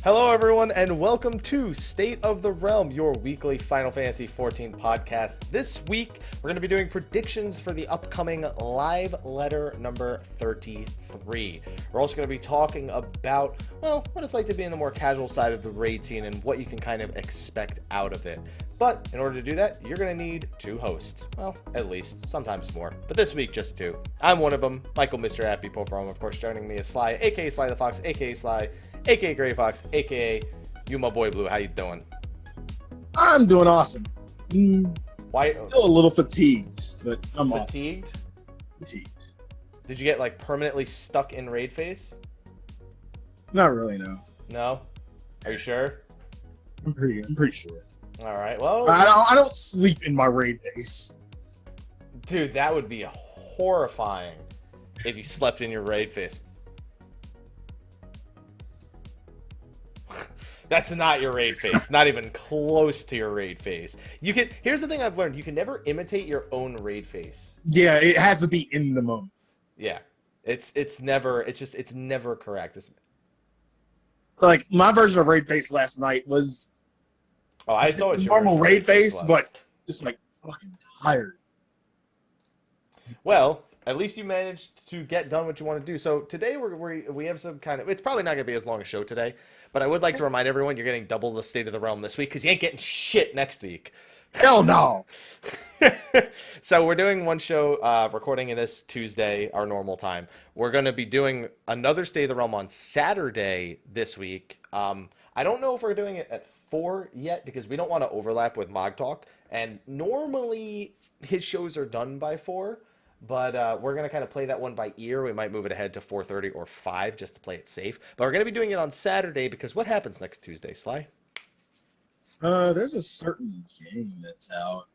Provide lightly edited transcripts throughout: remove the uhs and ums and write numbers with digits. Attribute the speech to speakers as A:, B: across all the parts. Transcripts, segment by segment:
A: Hello, everyone, and welcome to State of the Realm, your weekly Final Fantasy XIV podcast. This week, we're going to be doing predictions for the upcoming live letter number 33. We're also going to be talking about, well, what it's like to be in the more casual side of the raid scene and what you can kind of expect out of it. But in order to do that, you're going to need two hosts. Well, at least, sometimes more. But this week, just two. I'm one of them, Michael, Mr. Happy Poprom. Of course, joining me is Sly, a.k.a. Slythefox, a.k.a. Sly, a.k.a. Greyfox, a.k.a. you, my boy Blue. How you doing?
B: I'm doing awesome.
A: Why?
B: Still a little fatigued, but I'm
A: fatigued?
B: Awesome. Fatigued.
A: Did you get, like, permanently stuck in raid phase?
B: Not really, no.
A: No? Are you sure?
B: I'm pretty sure.
A: All right, well...
B: I don't sleep in my raid phase.
A: Dude, that would be horrifying if you slept in your raid phase. That's not your raid face. Not even close to your raid face. You can. Here's the thing I've learned: you can never imitate your own raid face.
B: Yeah, it has to be in the moment.
A: Yeah, it's never correct.
B: Like my version of raid face last night was.
A: Oh, I told you.
B: Normal raid face, but just like fucking tired.
A: Well, at least you managed to get done what you want to do. So today we have some kind of. It's probably not going to be as long a show today. But I would like to remind everyone you're getting double the State of the Realm this week because you ain't getting shit next week.
B: Hell no.
A: So we're doing one show, recording this Tuesday, our normal time. We're going to be doing another State of the Realm on Saturday this week. I don't know if we're doing it at 4 yet because we don't want to overlap with Mog Talk. And normally his shows are done by 4. But we're going to kind of play that one by ear. We might move it ahead to 4:30 or 5 just to play it safe. But we're going to be doing it on Saturday because what happens next Tuesday, Sly?
B: There's a certain game that's out.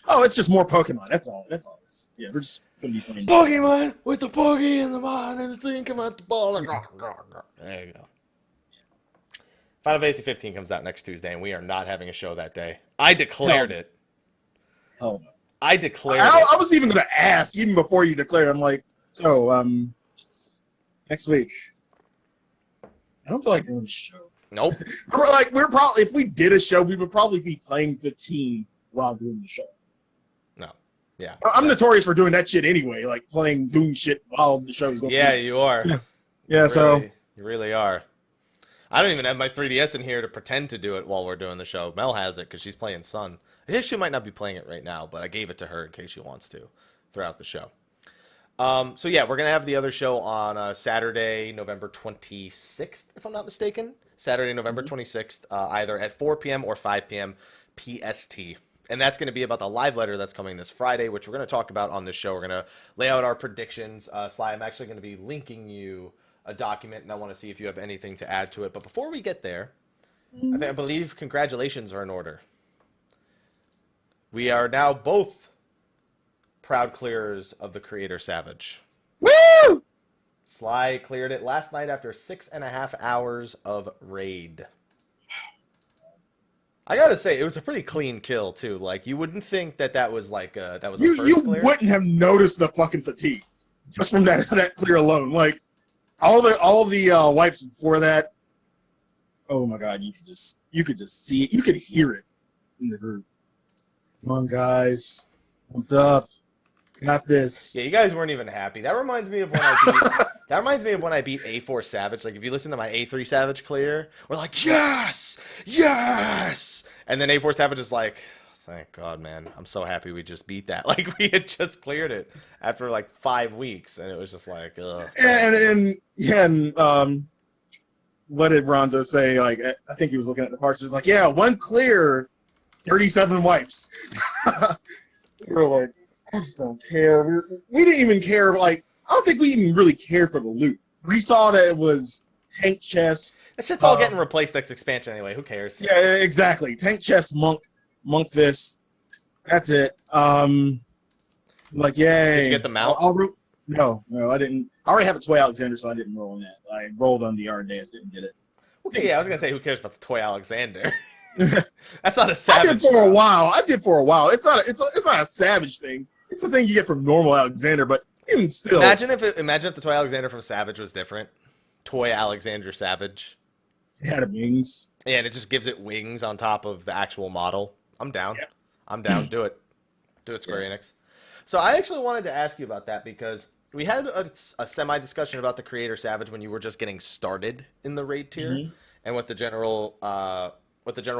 B: Oh, it's just more Pokemon. That's all. That's all. Yeah, we're just going to be playing
A: Pokemon with the Pokey in the mind and the thing come out the ball. And there you go. Final Fantasy 15 comes out next Tuesday, and we are not having a show that day. I declared it.
B: Oh, no.
A: I declared
B: I was even going to ask, even before you declared. I'm like, so, next week. I don't feel like doing a show.
A: Nope.
B: we're probably, if we did a show, we would probably be playing 15 while doing the show.
A: No. Yeah.
B: I'm notorious for doing that shit anyway, like doing shit while the show's going.
A: Yeah, you are.
B: Yeah,
A: You really are. I don't even have my 3DS in here to pretend to do it while we're doing the show. Mel has it because she's playing Sun. I think she might not be playing it right now, but I gave it to her in case she wants to throughout the show. So yeah, we're going to have the other show on Saturday, November 26th, if I'm not mistaken. Saturday, November 26th, either at 4 p.m. or 5 p.m. PST. And that's going to be about the live letter that's coming this Friday, which we're going to talk about on this show. We're going to lay out our predictions. Sly, I'm actually going to be linking you a document, and I want to see if you have anything to add to it. But before we get there, I believe congratulations are in order. We are now both proud clearers of the Creator Savage.
B: Woo!
A: Sly cleared it last night after 6.5 hours of raid. I gotta say, it was a pretty clean kill too. Like you wouldn't think that was like that was a first
B: you
A: clear.
B: wouldn't have noticed the fucking fatigue just from that clear alone. Like all the wipes before that. Oh my god, you could just see it. You could hear it in the group. Come on, guys. Pumped up. Got this.
A: Yeah, you guys weren't even happy. That reminds me of when I beat A4 Savage. Like if you listen to my A3 Savage clear, we're like, yes! Yes! And then A4 Savage is like, thank God, man. I'm so happy we just beat that. Like we had just cleared it after like 5 weeks, and it was just like, ugh.
B: And what did Ronzo say? Like I think he was looking at the parts. He was like, yeah, one clear, 37 wipes. We were like, I just don't care. We didn't even care. Like, I don't think we even really cared for the loot. We saw that it was tank chest.
A: That shit's all getting replaced next expansion anyway. Who cares?
B: Yeah, exactly. Tank chest, monk this. That's it. Like, yay.
A: Did you get the mount?
B: No, I didn't. I already have a Toy Alexander, so I didn't roll on that. I rolled on the Ardennes, didn't get it.
A: Okay, yeah, I was gonna say, who cares about the Toy Alexander? That's not a savage.
B: I did for a while. It's not a savage thing. It's the thing you get from normal Alexander, but even still.
A: Imagine if the Toy Alexander from Savage was different. toy Alexander Savage.
B: It had wings.
A: And it just gives it wings on top of the actual model. I'm down.
B: Yeah.
A: I'm down. Do it. Do it, Square Enix. So I actually wanted to ask you about that because we had a semi-discussion about the Creator Savage when you were just getting started in the raid tier, and what the general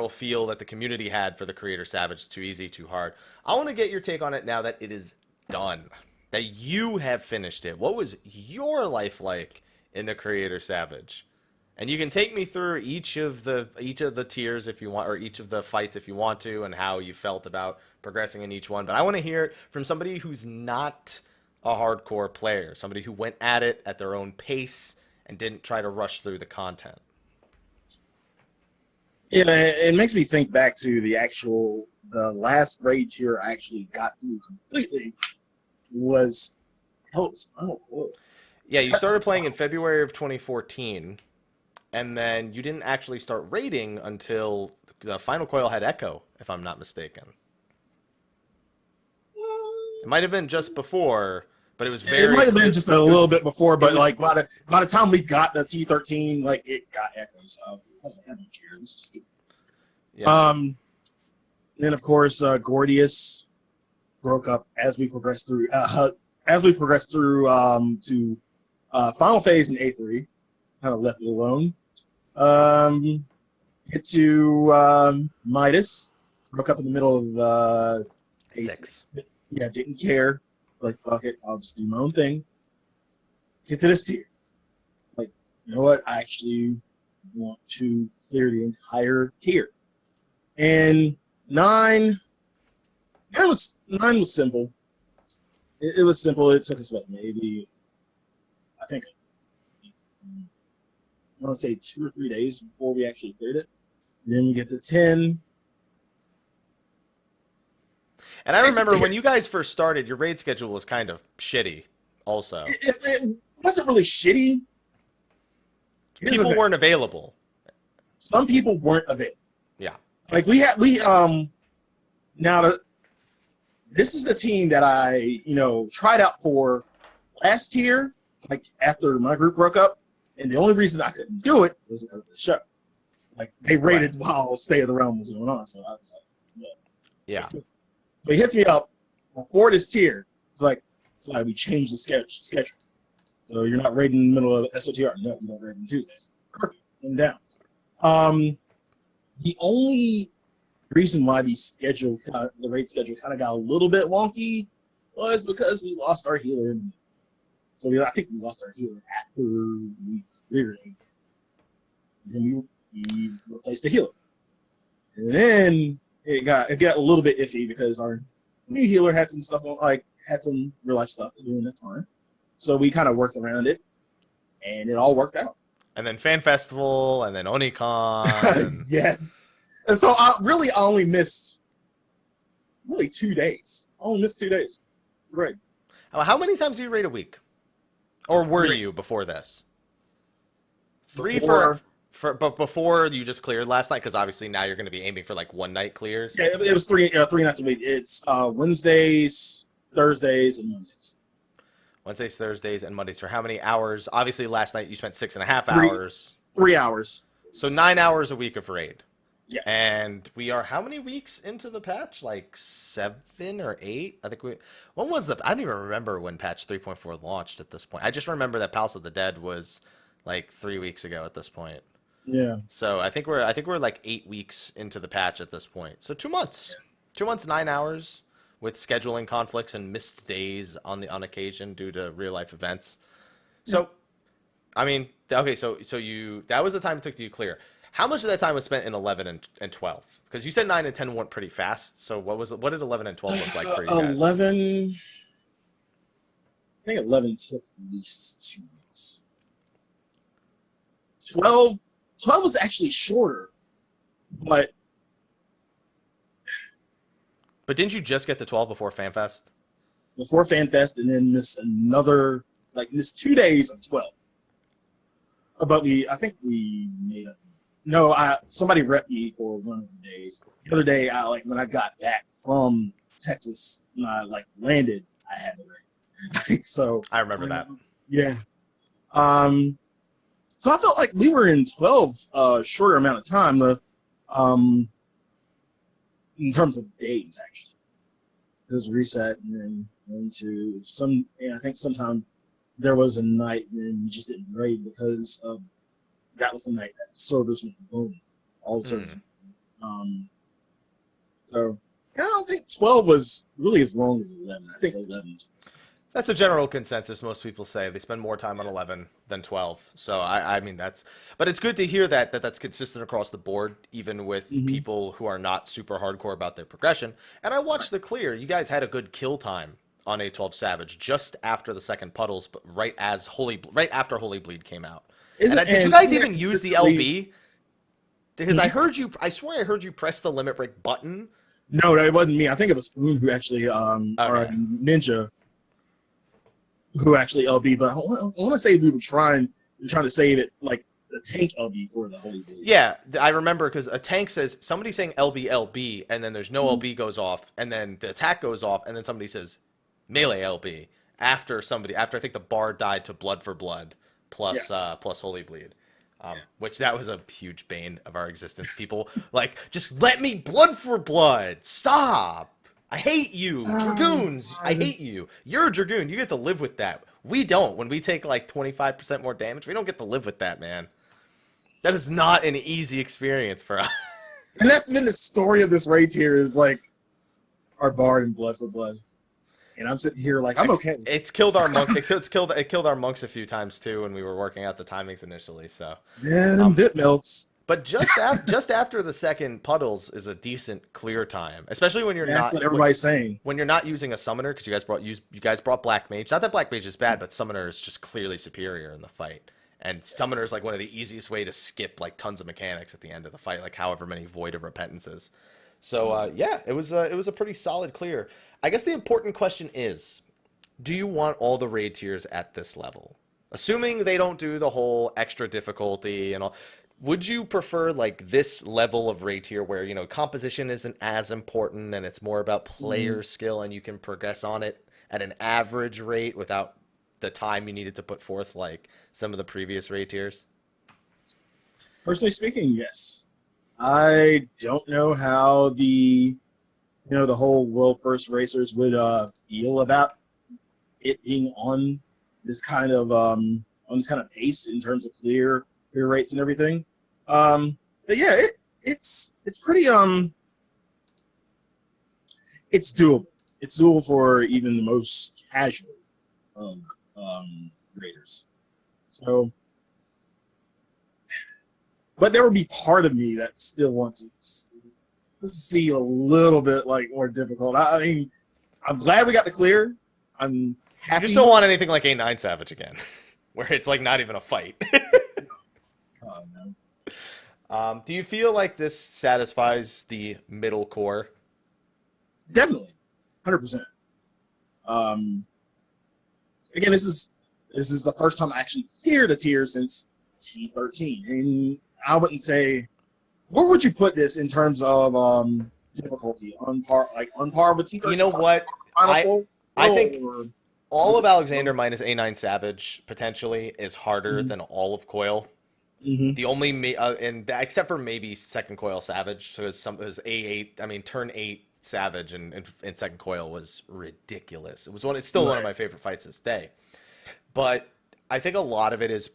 A: feel that the community had for the Creator Savage. Too easy, too hard. I want to get your take on it now that it is done, that you have finished it. What was your life like in the Creator Savage? And you can take me through each of the tiers if you want, or each of the fights if you want to, and how you felt about progressing in each one. But I want to hear it from somebody who's not a hardcore player, somebody who went at it at their own pace and didn't try to rush through the content.
B: Yeah, it makes me think back to the last raid tier I actually got through completely was
A: Yeah, you started playing in February of 2014. And then you didn't actually start raiding until the final coil had Echo, if I'm not mistaken. It might have been just before, but it was very...
B: It might have been just a little bit before, but like by the time we got the T13, like it got Echo, so I was like, I don't care. This is stupid.
A: Yeah.
B: Then of course Gordius broke up as we progressed through to final phase in A3. Kind of left it alone. Get to Midas. Broke up in the middle of
A: A6.
B: Yeah, didn't care. Like, fuck it, I'll just do my own thing. Get to this tier. Like, you know what? I actually want to clear the entire tier. And 9 was simple. It was simple. It took us maybe I think I want to say 2 or 3 days before we actually cleared it. Then we get to 10.
A: And I remember when you guys first started, your raid schedule was kind of shitty also.
B: It wasn't really shitty.
A: People weren't available.
B: Some people weren't available.
A: Yeah.
B: Like this is the team that I, tried out for last year, like after my group broke up. And the only reason I couldn't do it was because of the show. Like, they raided while Stay of the Realm was going on, so I was like,
A: yeah.
B: So he hits me up before this tier. It's like, we changed the schedule. So you're not raiding in the middle of SOTR. No, you don't raid on Tuesdays. Perfect. I'm down. The only reason why the raid schedule kind of got a little bit wonky was because we lost our healer. So I think we lost our healer after we cleared it. Then we replaced the healer. And then it got a little bit iffy because our new healer had some stuff had some real life stuff to do in that time. So we kind of worked around it, and it all worked out.
A: And then Fan Festival, and then Onicon.
B: Yes. And so I only missed 2 days. I only missed 2 days. Right.
A: How many times do you raid a week? Or were you before this? 3 but before you just cleared last night, because obviously now you're going to be aiming for like one night clears.
B: Yeah, it was 3 nights a week. It's Wednesdays, Thursdays, and Mondays.
A: Wednesdays, Thursdays, and Mondays. For how many hours? Obviously, last night you spent 6.5 hours.
B: 3 hours.
A: So 9 hours a week of raid.
B: Yeah.
A: And we are how many weeks into the patch? Like 7 or 8? I think when was I don't even remember when patch 3.4 launched at this point. I just remember that Palace of the Dead was like 3 weeks ago at this point.
B: Yeah. So
A: I think we're like 8 weeks into the patch at this point. So 2 months. Yeah. 2 months, 9 hours with scheduling conflicts and missed days on occasion due to real life events. So I mean, okay, so that was the time it took you to clear. How much of that time was spent in 11 and 12? Because you said 9 and 10 went pretty fast. So what did 11 and 12 look like for you guys?
B: 11, I think 11 took at least 2 weeks. 12 was actually shorter, but
A: didn't you just get to 12 before FanFest?
B: Before FanFest, and then miss 2 days of 12. But I think we made up. No, somebody repped me for one of the days. The other day, when I got back from Texas and I landed, I had to rep. So
A: I remember that.
B: Yeah. So I felt like we were in 12 shorter amount of time, in terms of days, actually. It was reset and then into some, I think sometime there was a night when we just didn't raid because that was the night that servers went boom. All the servers. So I don't think 12 was really as long as 11. I think 11.
A: That's a general consensus. Most people say they spend more time on 11 than 12. So I mean but it's good to hear that's consistent across the board, even with people who are not super hardcore about their progression. And I watched the clear. You guys had a good kill time on A12 Savage just after the second puddles, but right after Holy Bleed came out. Did you guys even use the LB? Because I swear I heard you press the limit break button.
B: No, that wasn't me. I think it was Spoon who actually, or Ninja, who actually LB. But I want to say we were trying to save it like the tank LB for the Holy Bleed.
A: Yeah, I remember because a tank says somebody saying LB LB, and then there's no LB goes off, and then the attack goes off, and then somebody says melee LB after I think the bar died to Blood for Blood plus Holy Bleed. Which that was a huge bane of our existence. People like, just let me Blood for Blood. Stop. I hate you. Dragoons. I hate you. You're a Dragoon. You get to live with that. We don't. When we take like 25% more damage, we don't get to live with that, man. That is not an easy experience for us.
B: And that's been the story of this raid tier is like our Bard and Blood for Blood. And I'm sitting here like, I'm okay.
A: It's killed our monk. It killed our monks a few times too when we were working out the timings initially. So
B: yeah, them bit melts.
A: But just after the second puddles is a decent clear time, especially when you're not.
B: That's what everybody's saying.
A: When you're not using a summoner, because you guys brought Black Mage. Not that Black Mage is bad, but summoner is just clearly superior in the fight. And summoner is like one of the easiest way to skip like tons of mechanics at the end of the fight, like however many Void of Repentances. So yeah, it was a pretty solid clear. I guess the important question is, do you want all the raid tiers at this level? Assuming they don't do the whole extra difficulty and all, would you prefer like this level of raid tier where, you know, composition isn't as important and it's more about player skill and you can progress on it at an average rate without the time you needed to put forth like some of the previous raid tiers?
B: Personally speaking, yes. I don't know how the whole World First Racers would feel about it being on this kind of pace in terms of clear rates and everything. But yeah, it's pretty it's doable. It's doable for even the most casual of raiders. So, but there would be part of me that still wants to see a little bit like more difficult. I mean, I'm glad we got the clear. I'm happy.
A: You just don't want anything like A9 Savage again, where it's like not even a fight.
B: Oh, no.
A: Do you feel like this satisfies the middle core?
B: Definitely, 100%. Again, this is the first time I actually cleared a tier since T13, and I wouldn't say. Where would you put this in terms of difficulty? On par with T13?
A: You know what? I think all of Alexander minus A9 Savage potentially is harder than all of Coil. The only except for maybe second Coil Savage, so it was A8. I mean, turn 8 Savage and second Coil was ridiculous. It's still one of my favorite fights this day. But I think a lot of it is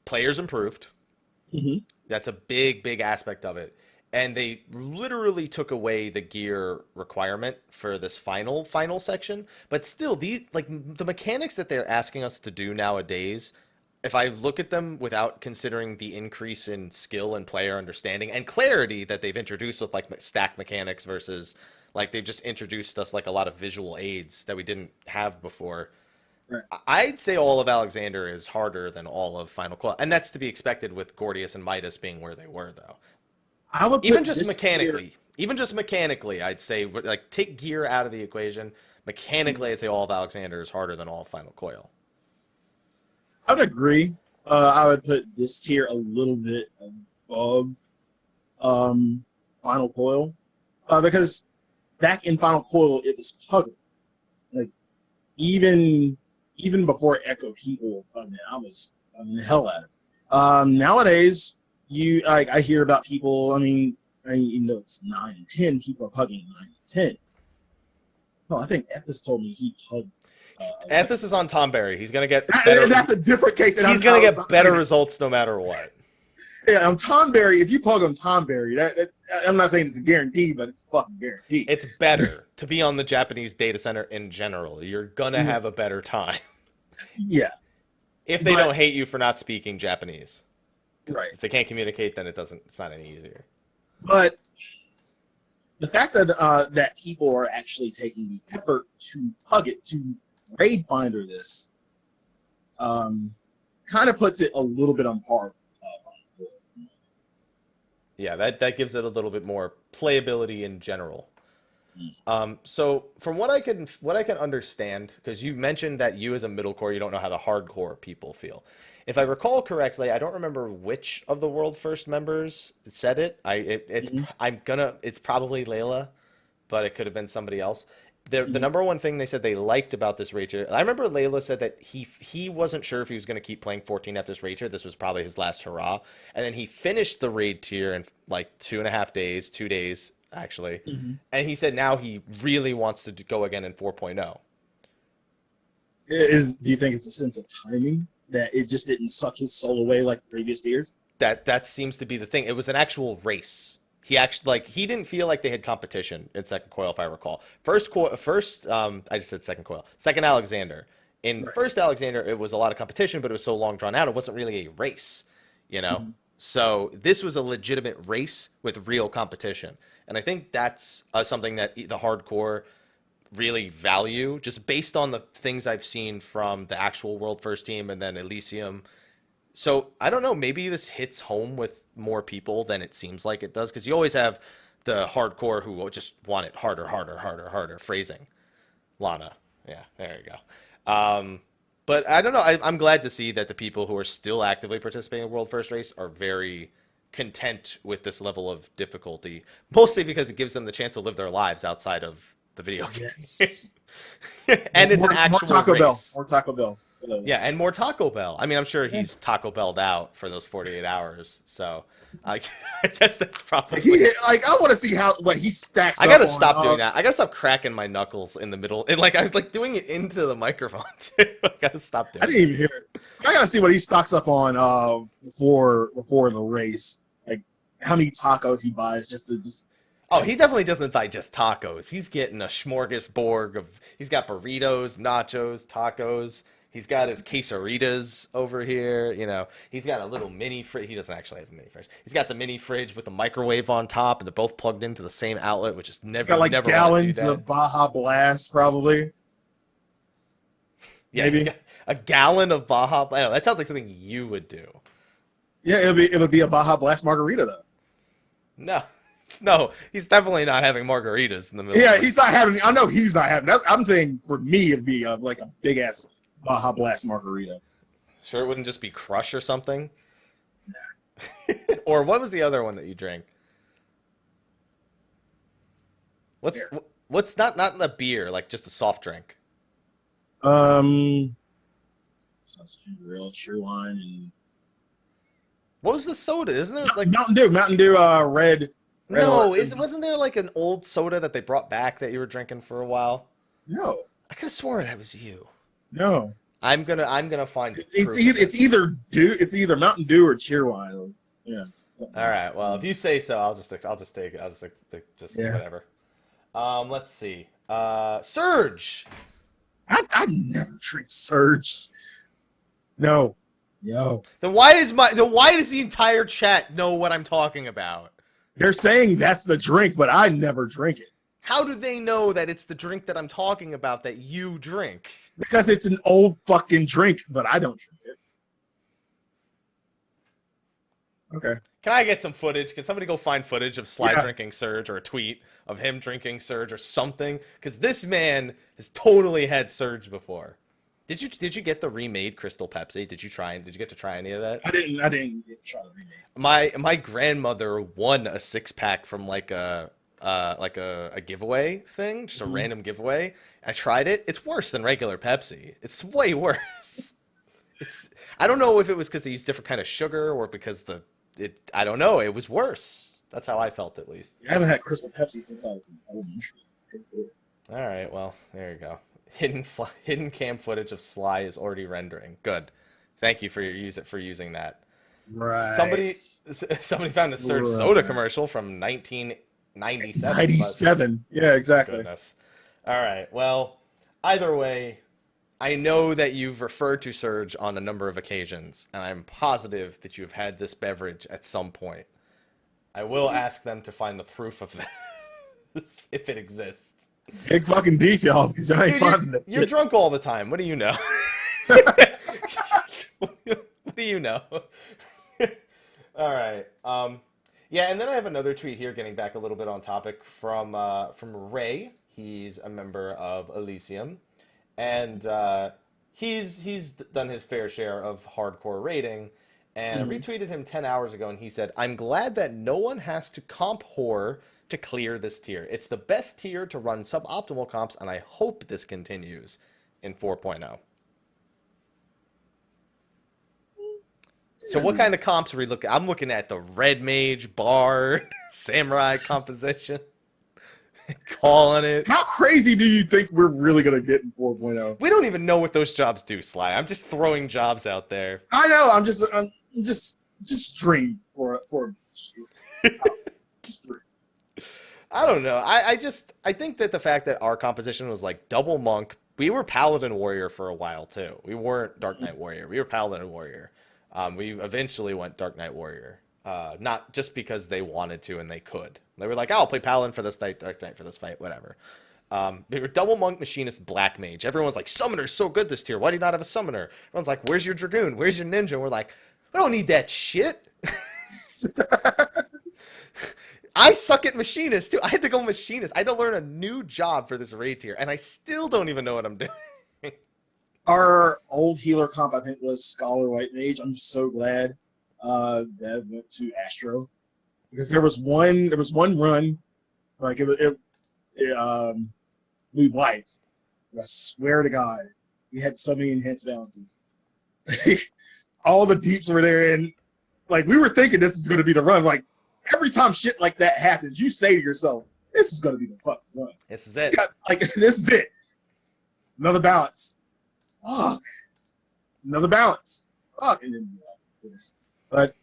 A: players improved. That's a big aspect of it. And they literally took away the gear requirement for this final section. But still, the mechanics that they're asking us to do nowadays, if I look at them without considering the increase in skill and player understanding and clarity that they've introduced with like stack mechanics versus like they've just introduced us like a lot of visual aids that we didn't have before. Right. I'd say all of Alexander is harder than all of Final Coil. And that's to be expected with Gordius and Midas being where they were, though.
B: I would
A: even just mechanically, I'd say, like, take gear out of the equation. Mechanically, I'd say all of Alexander is harder than all of Final Coil.
B: I would agree. I would put this tier a little bit above Final Coil. Because back in Final Coil, it was puggle. Like, even before Echo People, I was the hell out of it. Nowadays, I hear about people. It's 9 and 10. People are hugging 9 and 10. No, I think Ethis told me he hugged.
A: Ethis is on Tom Berry. He's gonna get better.
B: That's a different case.
A: He's gonna get better results no matter what.
B: Yeah, on Tom Berry, if you plug on Tom Berry, I'm not saying it's a guarantee, but it's fucking guaranteed.
A: It's better to be on the Japanese data center in general. You're gonna have a better time.
B: Yeah.
A: If they don't hate you for not speaking Japanese.
B: Right.
A: If they can't communicate, then it's not any easier.
B: But the fact that that people are actually taking the effort to hug it, to raid finder this, kind of puts it a little bit on par.
A: Yeah, that gives it a little bit more playability in general. So from what I can understand, because you mentioned that you as a middle core, you don't know how the hardcore people feel. If I recall correctly, I don't remember which of the World First members said it. It's probably Layla, but it could have been somebody else. The number one thing they said they liked about this raid tier, I remember Layla said that he wasn't sure if he was going to keep playing 14F this raid tier. This was probably his last hurrah. And then he finished the raid tier in like 2.5 days, 2 days actually. And he said now he really wants to go again in 4.0.
B: Do you think it's a sense of timing that it just didn't suck his soul away like previous years?
A: That seems to be the thing. It was an actual race. He actually he didn't feel like they had competition in second coil, if I recall. I just said second coil. Second Alexander. In first Alexander, it was a lot of competition, but it was so long drawn out, it wasn't really a race, you know. So this was a legitimate race with real competition, and I think that's something that the hardcore really value, just based on the things I've seen from the actual World First team and then Elysium. So I don't know, maybe this hits home with more people than it seems like it does, because you always have the hardcore who just want it harder phrasing. Lana. Yeah, there you go. But I don't know. I'm glad to see that the people who are still actively participating in World First Race are very content with this level of difficulty, mostly because it gives them the chance to live their lives outside of the video game.
B: Yes.
A: And it's an actual
B: more Taco
A: race.
B: Bell. More Taco Bell.
A: Yeah, and more Taco Bell. I mean, I'm sure he's Taco Bell'd out for those 48 hours. So I guess that's probably.
B: I want to see what he stacks.
A: I gotta stop doing that. I gotta stop cracking my knuckles in the middle, and I'm doing it into the microphone too. I gotta stop doing.
B: I didn't even hear it. I gotta see what he stocks up on before the race. Like how many tacos he buys just to.
A: Oh, he definitely doesn't buy just tacos. He's getting a smorgasbord of. He's got burritos, nachos, tacos. He's got his quesaritas over here, you know. He's got a little mini fridge. He doesn't actually have a mini fridge. He's got the mini fridge with the microwave on top, and they're both plugged into the same outlet, which is never.
B: He's got
A: never
B: gallons of Baja Blast, probably.
A: Yeah, he's got a gallon of Baja Blast. That sounds like something you would do.
B: Yeah, it would be a Baja Blast margarita though.
A: No, he's definitely not having margaritas in the middle.
B: Yeah, he's not having. I know he's not having. I'm saying for me, it'd be like a big ass Baja Blast margarita.
A: Sure, it wouldn't just be Crush or something. Nah. Or what was the other one that you drank? What's not a beer, like just a soft drink?
B: Sausage grill, Sherwine, and
A: what was the soda? Isn't there like
B: Mountain Dew, red.
A: No, wasn't there like an old soda that they brought back that you were drinking for a while?
B: No,
A: I could have swore that was you.
B: No,
A: I'm gonna find.
B: It's either Mountain Dew or Cheerwine. Yeah.
A: All right. Well, if you say so, I'll just take it. I'll just whatever. Let's see. Surge.
B: I never drink Surge. No. Yo.
A: Then why does the entire chat know what I'm talking about?
B: They're saying that's the drink, but I never drink it.
A: How do they know that it's the drink that I'm talking about that you drink?
B: Because it's an old fucking drink, but I don't drink it. Okay.
A: Can I get some footage? Can somebody go find footage of Sly drinking Surge, or a tweet of him drinking Surge or something? Because this man has totally had Surge before. Did you get the remade Crystal Pepsi? Did you get to try any of that?
B: I didn't get to try the remade.
A: My grandmother won a 6-pack from like a giveaway thing, just a random giveaway. I tried it. It's worse than regular Pepsi. It's way worse. I don't know if it was because they used different kind of sugar or because I don't know. It was worse. That's how I felt, at least.
B: I haven't had Crystal Pepsi since I was in elementary.
A: All right, well, there you go. Hidden cam footage of Sly is already rendering. Good. Thank you for using that.
B: Right.
A: Somebody found a Surge Soda commercial from 1997.
B: 97. Yeah, exactly.
A: Goodness. All right. Well, either way, I know that you've referred to Surge on a number of occasions, and I'm positive that you've had this beverage at some point. I will ask them to find the proof of this if it exists.
B: Big fucking deep, y'all, because I ain't finding it.
A: You're drunk all the time. What do you know? What do you know? All right. Yeah, and then I have another tweet here, getting back a little bit on topic from Ray. He's a member of Elysium, and he's done his fair share of hardcore raiding. And I retweeted him 10 hours ago, and he said, "I'm glad that no one has to comp whore to clear this tier. It's the best tier to run suboptimal comps, and I hope this continues in 4.0. So what kind of comps are we looking at? I'm looking at the Red Mage, Bard, Samurai composition. Calling it.
B: How crazy do you think we're really going to get in 4.0?
A: We don't even know what those jobs do, Sly. I'm just throwing jobs out there.
B: I know. I'm just dream for just dream.
A: I don't know. I think that the fact that our composition was like double monk, we were Paladin Warrior for a while too. We weren't Dark Knight Warrior. We were Paladin Warrior. We eventually went Dark Knight Warrior. Not just because they wanted to and they could. They were like, oh, I'll play Paladin for this fight, Dark Knight for this fight, whatever. They were double monk, machinist, black mage. Everyone's like, summoner's so good this tier. Why do you not have a summoner? Everyone's like, where's your dragoon? Where's your ninja? And we're like, we don't need that shit. I suck at machinist too. I had to go machinist. I had to learn a new job for this raid tier, and I still don't even know what I'm doing.
B: Our old healer comp, I think, was Scholar White Mage. I'm so glad that went to Astro, because there was one run, like we wiped. I swear to God, we had so many enhanced balances. All the deeps were there, and like we were thinking this is going to be the run. Like every time shit like that happens, you say to yourself, "This is going to be the fucking run.
A: This is it.
B: This is it. Another balance. Fuck. Another balance. Fuck." And then, but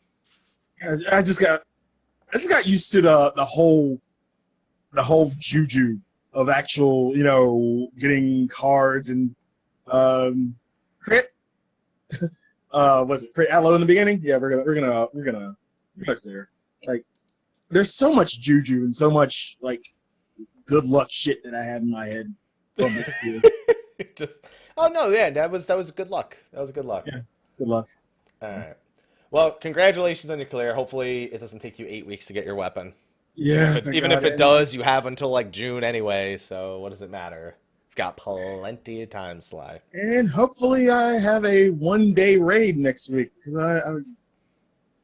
B: I just got used to the whole juju of actual, getting cards and crit. Was it crit Allo in the beginning? Yeah, we're gonna there. Like, there's so much juju and so much like good luck shit that I have in my head from this tier.
A: That was good luck. That was good luck.
B: Yeah, good luck.
A: All right. Well, congratulations on your clear. Hopefully, it doesn't take you 8 weeks to get your weapon.
B: Yeah.
A: Even if it does, you have until like June anyway. So what does it matter? You've got plenty of time, Sly.
B: And hopefully, I have a 1-day raid next week, because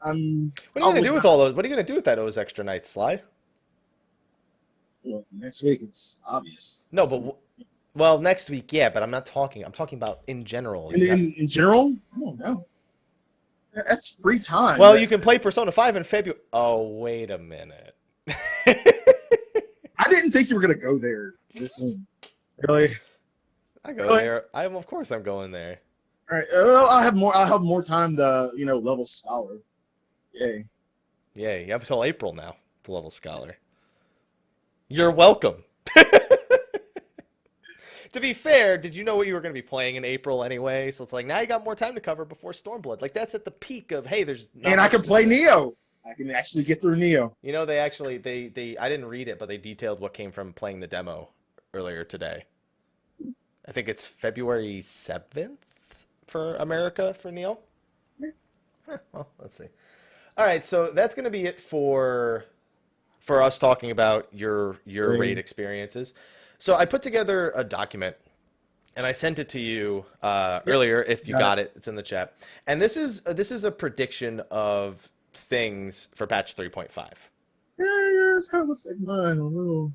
B: I'm.
A: What are you gonna do with all those? What are you gonna do with those extra nights, Sly?
B: Well, next week it's obvious.
A: No, but next week, yeah. But I'm talking about in general.
B: In general, I don't know. That's free time.
A: Well, you can play Persona 5 in February. Oh, wait a minute.
B: I didn't think you were gonna go there this soon. Really?
A: I go there. Of course I'm going there.
B: All right. Well, I'll have more time to level Scholar. Yay.
A: Yeah, you have until April now to level Scholar. You're welcome. To be fair, did you know what you were going to be playing in April anyway? So it's like, now you got more time to cover before Stormblood. Like, that's at the peak of, hey, there's not
B: and I can
A: to
B: play
A: do.
B: Neo. I can actually get through Neo.
A: They actually, I didn't read it, but they detailed what came from playing the demo earlier today. I think it's February 7th for America for Neo. Well, let's see. All right, so that's going to be it for us talking about your raid experiences. So I put together a document, and I sent it to you earlier. If you got it, it's in the chat. And this is a prediction of things for patch 3.5.
B: Yeah, yours kind of looks like mine a little.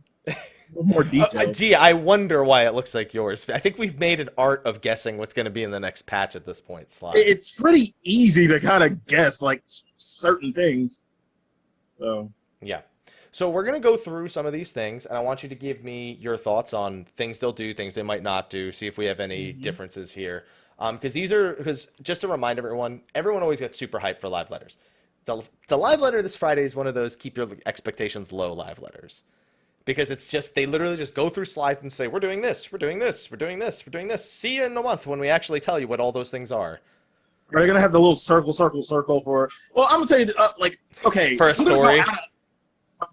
B: more detail.
A: Gee, I wonder why it looks like yours. I think we've made an art of guessing what's going to be in the next patch at this point, Sly.
B: It's pretty easy to kind of guess like certain things. So
A: yeah. So we're going to go through some of these things, and I want you to give me your thoughts on things they'll do, things they might not do, see if we have any differences here. Because just to remind everyone always gets super hyped for live letters. The live letter this Friday is one of those keep your expectations low live letters. Because it's just, they literally just go through slides and say, we're doing this, we're doing this, we're doing this, we're doing this. See you in a month when we actually tell you what all those things are.
B: Are they going to have the little circle for, well, I'm going to say, okay.
A: For a story?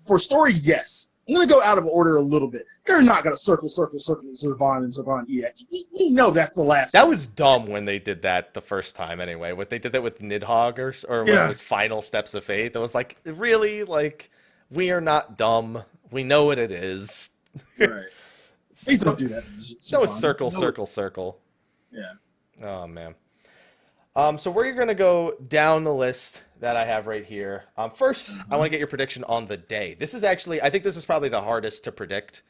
B: For story, yes. I'm going to go out of order a little bit. They're not going to circle, Zervan and Zervan EX. We know that's the last
A: That
B: one.
A: was dumb when they did that the first time anyway. What they did that with Nidhogg or when it was Final Steps of Faith. It was like, really? Like, we are not dumb. We know what it is.
B: Right. Please don't do that.
A: No, it's circle.
B: Yeah.
A: Oh, man. So we're going to go down the list that I have right here. First, I want to get your prediction on the day. This is actually, I think this is probably the hardest to predict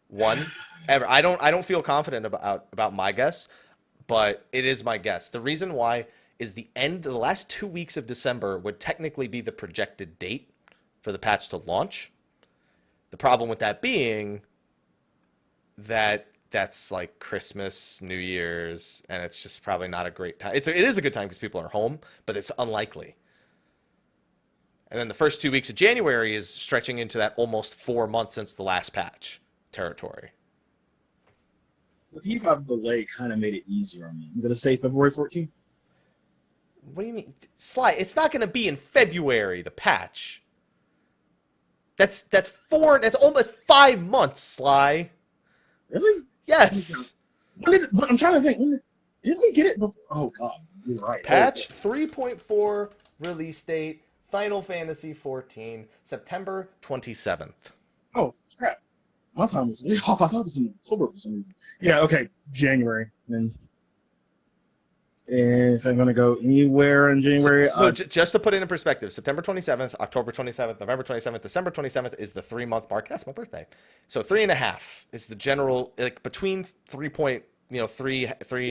A: one ever. I don't feel confident about my guess, but it is my guess. The reason why is the last 2 weeks of December would technically be the projected date for the patch to launch. The problem with that being that that's like Christmas, New Year's, and it's just probably not a great time. It is a good time because people are home, but it's unlikely. And then the first 2 weeks of January is stretching into that almost 4 months since the last patch territory.
B: The P5 delay kind of made it easier on me. I'm going to say February 14th.
A: What do you mean? Sly, it's not going to be in February, the patch. That's almost 5 months, Sly.
B: Really?
A: Yes.
B: I'm trying to think. Didn't we get it before? Oh, God. You're right.
A: Patch 3.4 release date, Final Fantasy 14, September 27th.
B: Oh, crap. My time was way off. I thought it was in October for some reason. Yeah, okay. January. Then. And if I'm going to go anywhere in January.
A: So just to put it in perspective, September 27th, October 27th, November 27th, December 27th is the 3 month mark. That's my birthday. So 3.5 is the general, like between 3.
B: Yeah,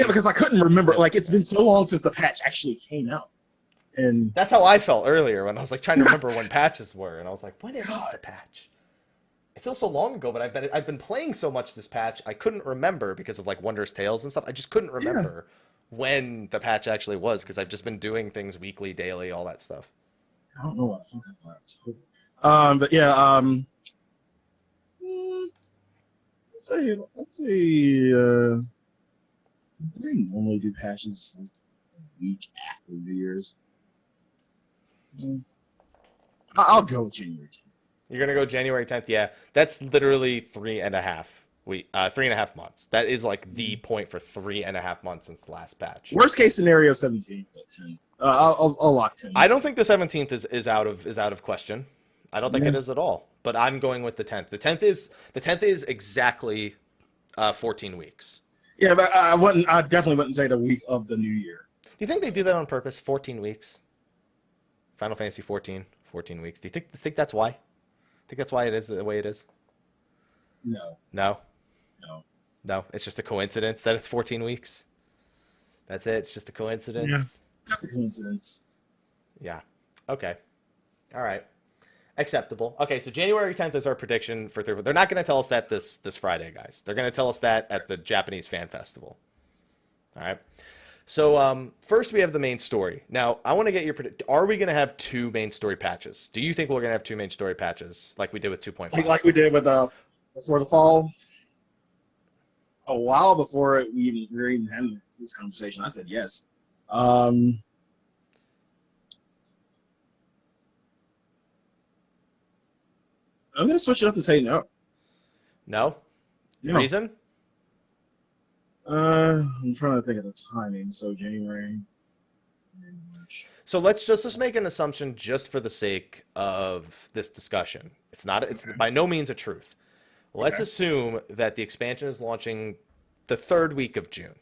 B: because I couldn't remember. Like, it's been so long since the patch actually came out. And
A: that's how I felt earlier when I was like trying to remember when patches were. And I was like, when was the patch? It feels so long ago, but I've been playing so much this patch, I couldn't remember because of like Wondrous Tales and stuff. I just couldn't remember. Yeah. When the patch actually was, because I've just been doing things weekly, daily, all that stuff.
B: I don't know what I fucking thought. But yeah, let's say, they normally do patches like a week after New Year's. I'll go January 10th.
A: You're gonna go January 10th? Yeah, that's literally 3.5 months. That is like the point for 3.5 months since the last patch.
B: Worst case scenario, 17th. I'll lock 10.
A: I don't think the 17th is out of question. I don't think it is at all. But I'm going with the 10th. The 10th is exactly 14 weeks.
B: Yeah, but I definitely wouldn't say the week of the new year.
A: Do you think they do that on purpose? 14 weeks. Final Fantasy 14 weeks. Do you think that's why? Think that's why it is the way it is? No. It's just a coincidence that it's 14 weeks. That's it. It's just a coincidence.
B: Yeah, that's a coincidence.
A: Yeah. Okay. All right. Acceptable. Okay, so January 10th is our prediction for third. They're not going to tell us that this Friday, guys. They're going to tell us that at the Japanese Fan Festival. All right. So first we have the main story. Now, I want to get your prediction. Are we going to have 2 main story patches? Do you think we're going to have 2 main story patches like we did with 2.5?
B: Like we did with before the fall? A while before we were even having this conversation, I said yes. I'm going to switch it up and say no.
A: No? Reason?
B: I'm trying to think of the timing. So January, March.
A: So let's just make an assumption just for the sake of this discussion. It's by no means a truth. Let's assume that the expansion is launching the 3rd week of June.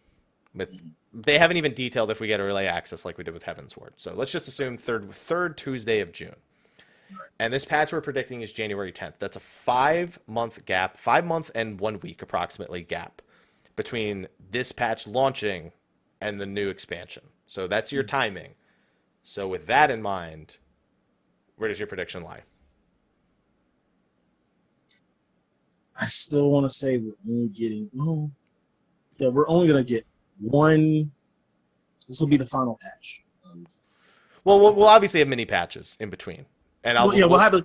A: They haven't even detailed if we get early access like we did with Heaven's Word. So let's just assume third Tuesday of June. And this patch we're predicting is January 10th. That's a 5-month gap, 5-month and 1 week approximately gap between this patch launching and the new expansion. So that's your timing. So with that in mind, where does your prediction lie?
B: I still want to say we're only getting, we're only going to get one. This will be the final patch.
A: Well, we'll obviously have mini patches in between. And
B: we'll have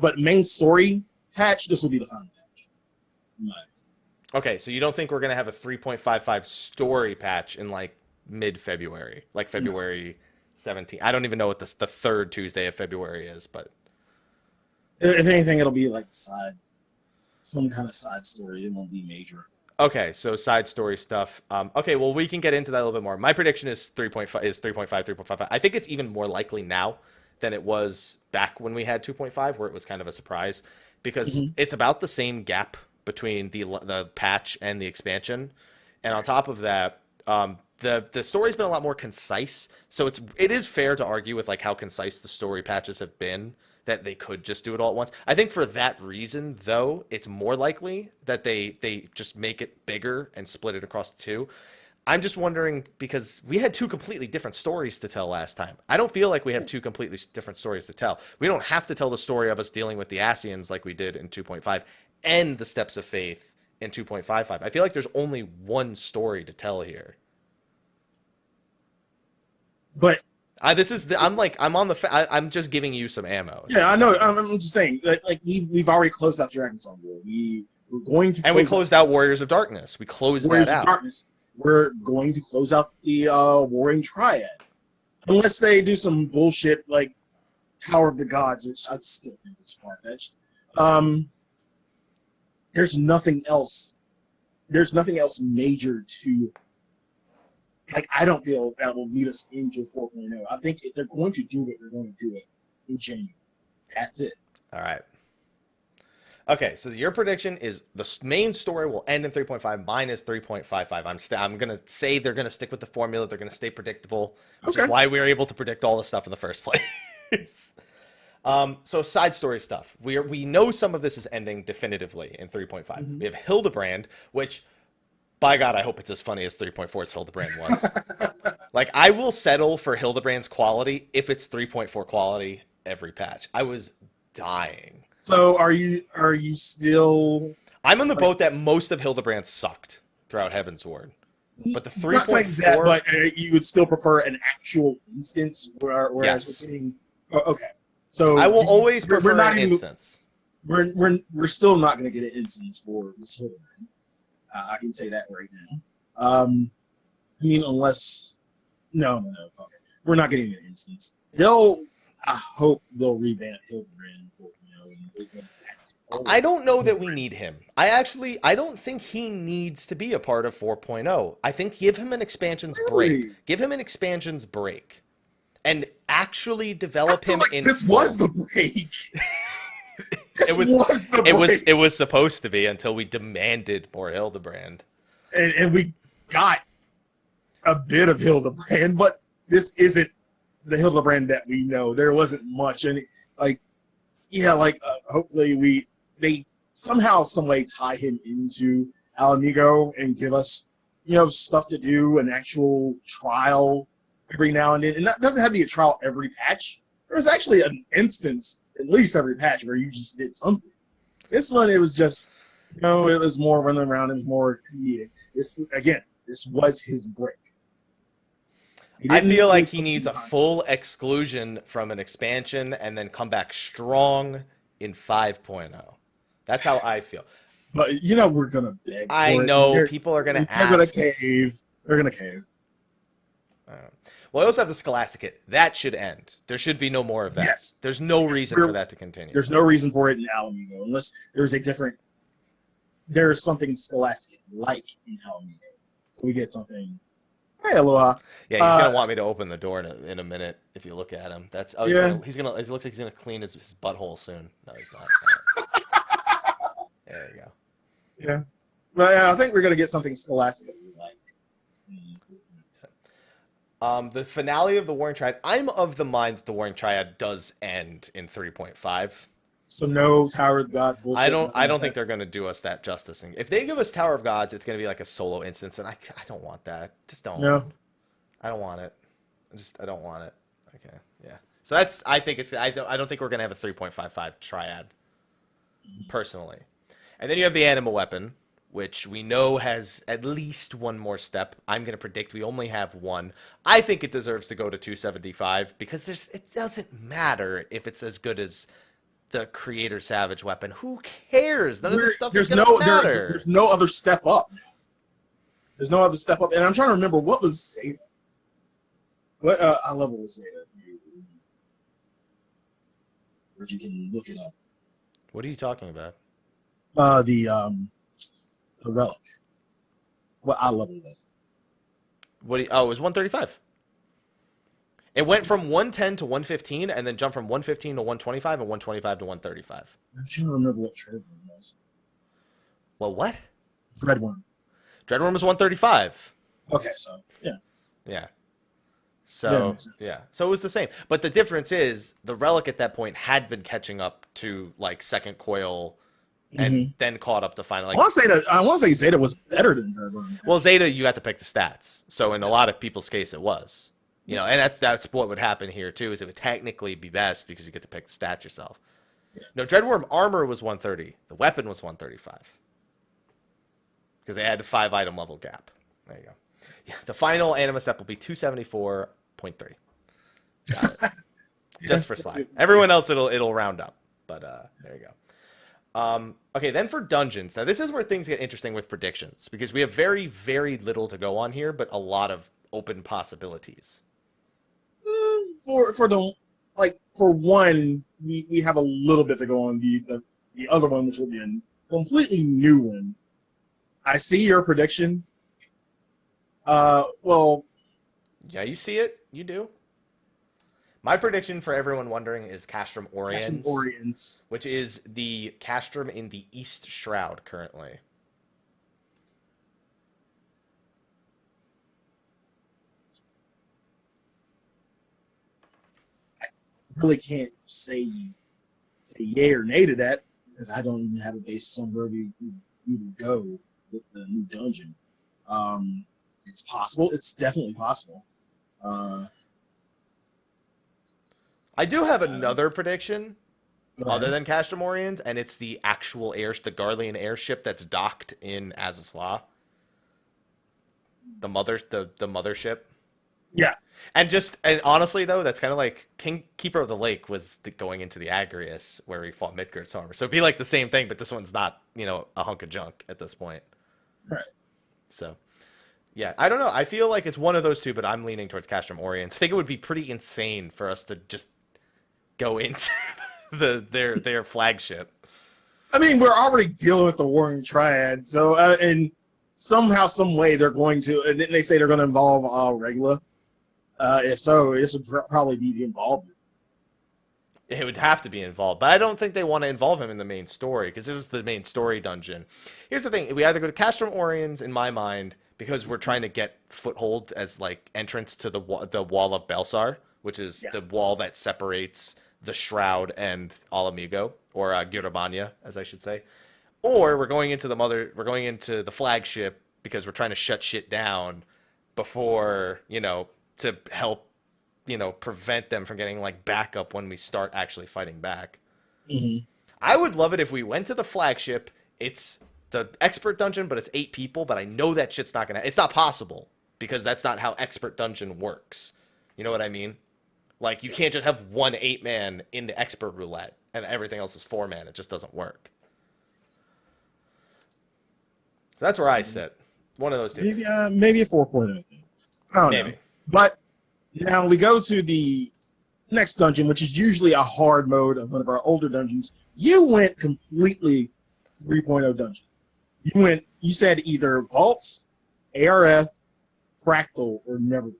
B: but main story patch, this will be the final patch.
A: Okay, so you don't think we're going to have a 3.55 story patch in like mid-February, like February 17th? I don't even know what the third Tuesday of February is, but
B: if anything, it'll be like some kind of side story. It won't be major.
A: Okay, so side story stuff. Okay, well, we can get into that a little bit more. My prediction is 3.5. I think it's even more likely now than it was back when we had 2.5, where it was kind of a surprise, because it's about the same gap between the patch and the expansion. And on top of that, the story's been a lot more concise. So it is fair to argue with like how concise the story patches have been, that they could just do it all at once. I think for that reason, though, it's more likely that they just make it bigger and split it across the two. I'm just wondering, because we had two completely different stories to tell last time. I don't feel like we have two completely different stories to tell. We don't have to tell the story of us dealing with the Asians like we did in 2.5 and the Steps of Faith in 2.55. I feel like there's only one story to tell here.
B: But
A: I'm just giving you some ammo.
B: Yeah, I know. I'm just saying, like we've already closed out Dragon's Song War. We're going to,
A: and we closed out Warriors of Darkness. We closed
B: Warriors
A: that
B: of
A: out.
B: Darkness. We're going to close out the Warring Triad, unless they do some bullshit like Tower of the Gods, which I still think is far-fetched. There's nothing else. There's nothing else major to. Like, I don't feel that will lead us into 4.0. I think if they're going to do it, they're going to do it in January. That's it.
A: All right. Okay, so your prediction is the main story will end in 3.5. Mine is 3.55. I'm going to say they're going to stick with the formula. They're going to stay predictable, which is why we were able to predict all this stuff in the first place. So side story stuff. We know some of this is ending definitively in 3.5. We have Hildebrand, which... by God, I hope it's as funny as 3.4 as Hildebrand was. Like, I will settle for Hildebrand's quality if it's 3.4 quality every patch. I was dying.
B: So are you still...
A: I'm on the boat that most of Hildebrand sucked throughout Heaven's Ward. But the 3.4...
B: Not saying that, but you would still prefer an actual instance, whereas
A: yes.
B: we're getting... Oh, okay. So
A: I will always prefer an instance.
B: We're still not going to get an instance for this Hildebrand. I can say that right now. I mean, unless... No. Okay. We're not getting an instance. I hope they'll revamp Hildebrand for,
A: I don't know that we need him. I don't think he needs to be a part of 4.0. I think give him an expansions break. Give him an expansions break. And actually develop him in...
B: This was the break.
A: It was supposed to be until we demanded more Hildebrand.
B: And we got a bit of Hildebrand, but this isn't the Hildebrand that we know. There wasn't much. And hopefully they somehow, some way tie him into Alamigo and give us, stuff to do, an actual trial every now and then. And that doesn't have to be a trial every patch. There's actually an instance at least every patch where you just did something. This one, it was just, it was more running around. It was more comedic. This was his break.
A: I feel like he needs a full exclusion from an expansion and then come back strong in 5.0. That's how I feel.
B: But, we're going to beg.
A: I know. People are going to ask.
B: They're going to cave.
A: Well, I also have the Scholasticate. That should end. There should be no more of that.
B: Yes.
A: There's no reason for that to continue.
B: There's no reason for it in Alamigo, unless there's something Scholasticate like in Alamigo. So we get something. Hey, aloha.
A: Yeah, he's gonna want me to open the door in a minute. If you look at him, that's It looks like he's gonna clean his butthole soon. No, he's not. There you go.
B: Yeah, but I think we're gonna get something Scholasticate like.
A: The finale of the Warring Triad. I'm of the mind that the Warring Triad does end in 3.5.
B: So no Tower of the Gods bullshit.
A: I don't think they're going to do us that justice. If they give us Tower of Gods, it's going to be like a solo instance, and I don't want that. Just don't.
B: No.
A: I don't want it. I don't want it. Okay, yeah. So that's, I think it's, I don't think we're going to have a 3.55 triad, personally. And then you have the animal weapon, which we know has at least one more step. I'm going to predict we only have one. I think it deserves to go to 275 because it doesn't matter if it's as good as the Creator Savage weapon. Who cares? None of this stuff is going to matter.
B: There's no other step up. There's no other step up. And I'm trying to remember, what was Zeta? What level was Zeta? If you can look it up.
A: What are you talking about?
B: The Relic. What level was it?
A: It was 135. It went from 110 to 115 and then jumped from 115 to 125 and 125 to 135.
B: I'm trying to remember what Dreadworm was.
A: Well, what?
B: Dreadworm.
A: Dreadworm was 135.
B: Okay, so, yeah.
A: Yeah. So, yeah. So it was the same. But the difference is the Relic at that point had been catching up to, like, second coil and then caught up to final. Like,
B: I want to say Zeta was better than Dreadworm.
A: Well, Zeta, you got to pick the stats. So in a lot of people's case, it was. You know, and that's what would happen here, too, is it would technically be best because you get to pick the stats yourself. Yeah. No, Dreadworm armor was 130. The weapon was 135. Because they had the 5-item level gap. There you go. Yeah, the final anima step will be 274.3. Got it. Just for Sly. Everyone else, it'll round up. But there you go. Okay, then for dungeons. Now, this is where things get interesting with predictions. Because we have very, very little to go on here, but a lot of open possibilities.
B: For one, we have a little bit to go on. The other one, which will be a completely new one. I see your prediction. Well,
A: yeah, you see it. You do. My prediction, for everyone wondering, is Castrum Oriens, which is the Castrum in the East Shroud currently.
B: I really can't say yay or nay to that because I don't even have a basis on where we would go with the new dungeon. It's possible. It's definitely possible.
A: I do have another prediction other than Castrum Oriens, and it's the actual the Garlean airship that's docked in Azazla. The mothership.
B: Yeah.
A: And honestly though, that's kind of like Keeper of the Lake was going into the Agrius where he fought Midgard's armor. So it'd be like the same thing, but this one's not, a hunk of junk at this point.
B: Right.
A: So, yeah, I don't know. I feel like it's one of those two, but I'm leaning towards Castrum Oriens. I think it would be pretty insane for us to just go into their flagship.
B: I mean, we're already dealing with the Warring Triad, so and somehow, some way, they're going to. And they say they're going to involve Regula. If so, this would probably be the involvement.
A: It would have to be involved, but I don't think they want to involve him in the main story because this is the main story dungeon. Here's the thing: we either go to Castrum Oriens, in my mind, because we're trying to get foothold as like entrance to the wall of Belsar, which is the wall that separates the Shroud and Al Amigo, or Girabania, as I should say. Or we're going into the flagship because we're trying to shut shit down before, to help, prevent them from getting like backup when we start actually fighting back.
B: Mm-hmm.
A: I would love it if we went to the flagship. It's the expert dungeon, but it's 8 people, but I know that shit's it's not possible because that's not how expert dungeon works. You know what I mean? Like, you can't just have one 8-man in the expert roulette and everything else is 4-man. It just doesn't work. So that's where I sit. One of those two.
B: Maybe a 4.0. I don't know. But now we go to the next dungeon, which is usually a hard mode of one of our older dungeons. You went completely 3.0 dungeon. You said either Vault, ARF, Fractal, or Neverland.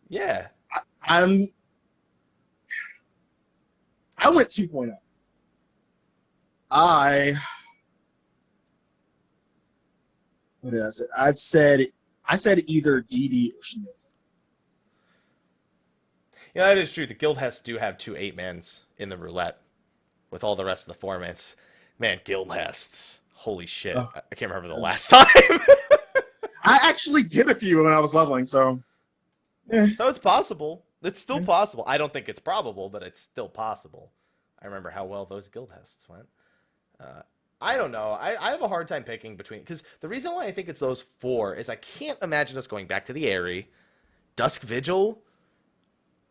A: Yeah.
B: I went 2.0. What did I say? I said either DD or Smith.
A: Yeah, that is true. The guild has do have 2 8-mans in the roulette with all the rest of the 4-mans. Man, guild hests. Holy shit. I can't remember the last time.
B: I actually did a few when I was leveling, so. Yeah.
A: So it's possible. It's still possible. I don't think it's probable, but it's still possible. I remember how well those guild hests went. I don't know. I have a hard time picking between... Because the reason why I think it's those 4 is I can't imagine us going back to the Aerie, Dusk Vigil,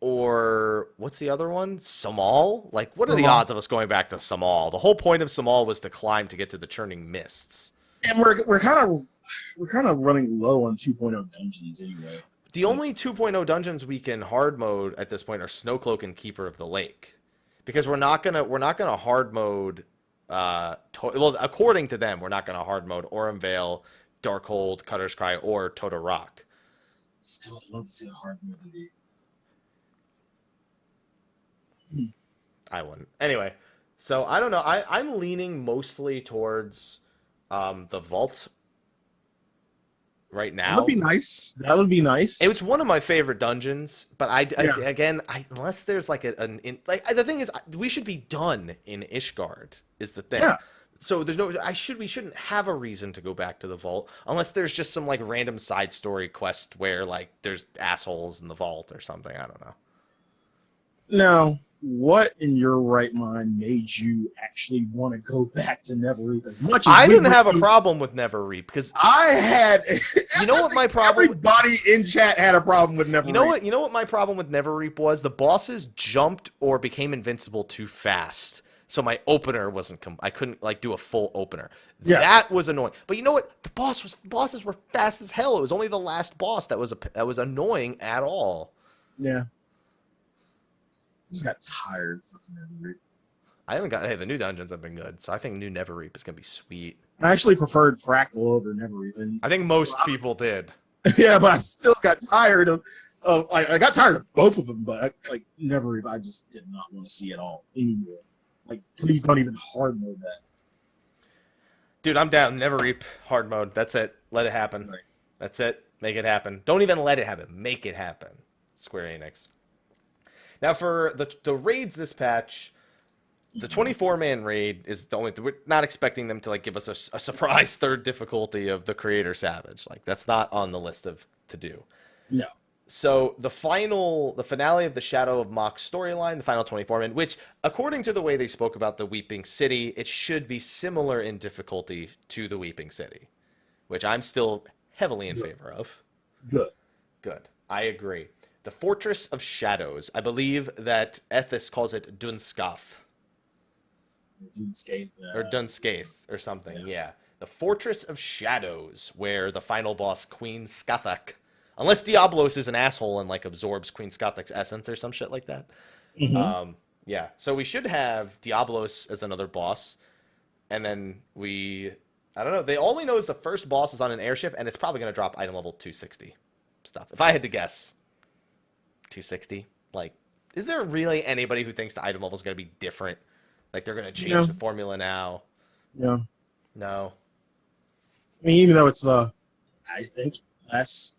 A: or what's the other one? Samal? Like, what are the odds of us going back to Samal? The whole point of Samal was to climb to get to the Churning Mists.
B: And we're kind of running low on 2.0 dungeons anyway.
A: The only 2.0 dungeons we can hard mode at this point are Snowcloak and Keeper of the Lake, because we're not gonna hard mode. Well, according to them, we're not gonna hard mode Aurum Vale, Darkhold, Cutter's Cry, or Toto Rock.
B: Still would love to see a hard mode.
A: I wouldn't. Anyway, so I don't know. I'm leaning mostly towards the Vault right now.
B: That would be nice. That would be nice.
A: It was one of my favorite dungeons, but again, unless there's like the thing is, we should be done in Ishgard is the thing.
B: Yeah.
A: So there's no, we shouldn't have a reason to go back to the vault unless there's just some like random side story quest where like there's assholes in the vault or something. I don't know.
B: Now, what in your right mind made you actually want to go back to Neverreap as much as
A: I didn't have a problem with Neverreap because
B: I had.
A: You know what my problem?
B: Everybody in chat had a problem with Neverreap.
A: You know what my problem with Neverreap was? The bosses jumped or became invincible too fast. So my opener wasn't. I couldn't like do a full opener.
B: Yeah.
A: That was annoying. But you know what? The bosses were fast as hell. It was only the last boss that was annoying at all.
B: Yeah. I just got tired of Neverreap.
A: I haven't got. Hey, the new dungeons have been good, so I think new Neverreap is gonna be sweet.
B: I actually preferred Fractal over Neverreap. And,
A: I think most people did.
B: Yeah, but I still got tired of. I got tired of both of them, but like Neverreap, I just did not want to see it all anymore. Like, please don't even hard mode that.
A: Dude, I'm down. Neverreap hard mode. That's it. Let it happen.
B: Right.
A: That's it. Make it happen. Don't even let it happen. Make it happen. Square Enix. Now for the raids this patch, the 24-man raid is the only. We're not expecting them to like give us a surprise third difficulty of the Creator Savage. Like that's not on the list of to do.
B: No.
A: So the finale of the Shadow of Mock storyline, the final 24-man, which according to the way they spoke about the Weeping City, it should be similar in difficulty to the Weeping City, which I'm still heavily in favor of. Good. I agree. The Fortress of Shadows. I believe that Ethis calls it Dunskath. Or Dunskaith or something, yeah. The Fortress of Shadows, where the final boss, Queen Skathak, unless Diablos is an asshole and like absorbs Queen Skathak's essence or some shit like that.
B: Mm-hmm.
A: Yeah, so we should have Diablos as another boss. And then I don't know. All we know is the first boss is on an airship, and it's probably going to drop item level 260 stuff. If I had to guess, 260. Like, is there really anybody who thinks the item level is going to be different? Like, they're going to change the formula now?
B: No.
A: No.
B: I mean, even though it's I think less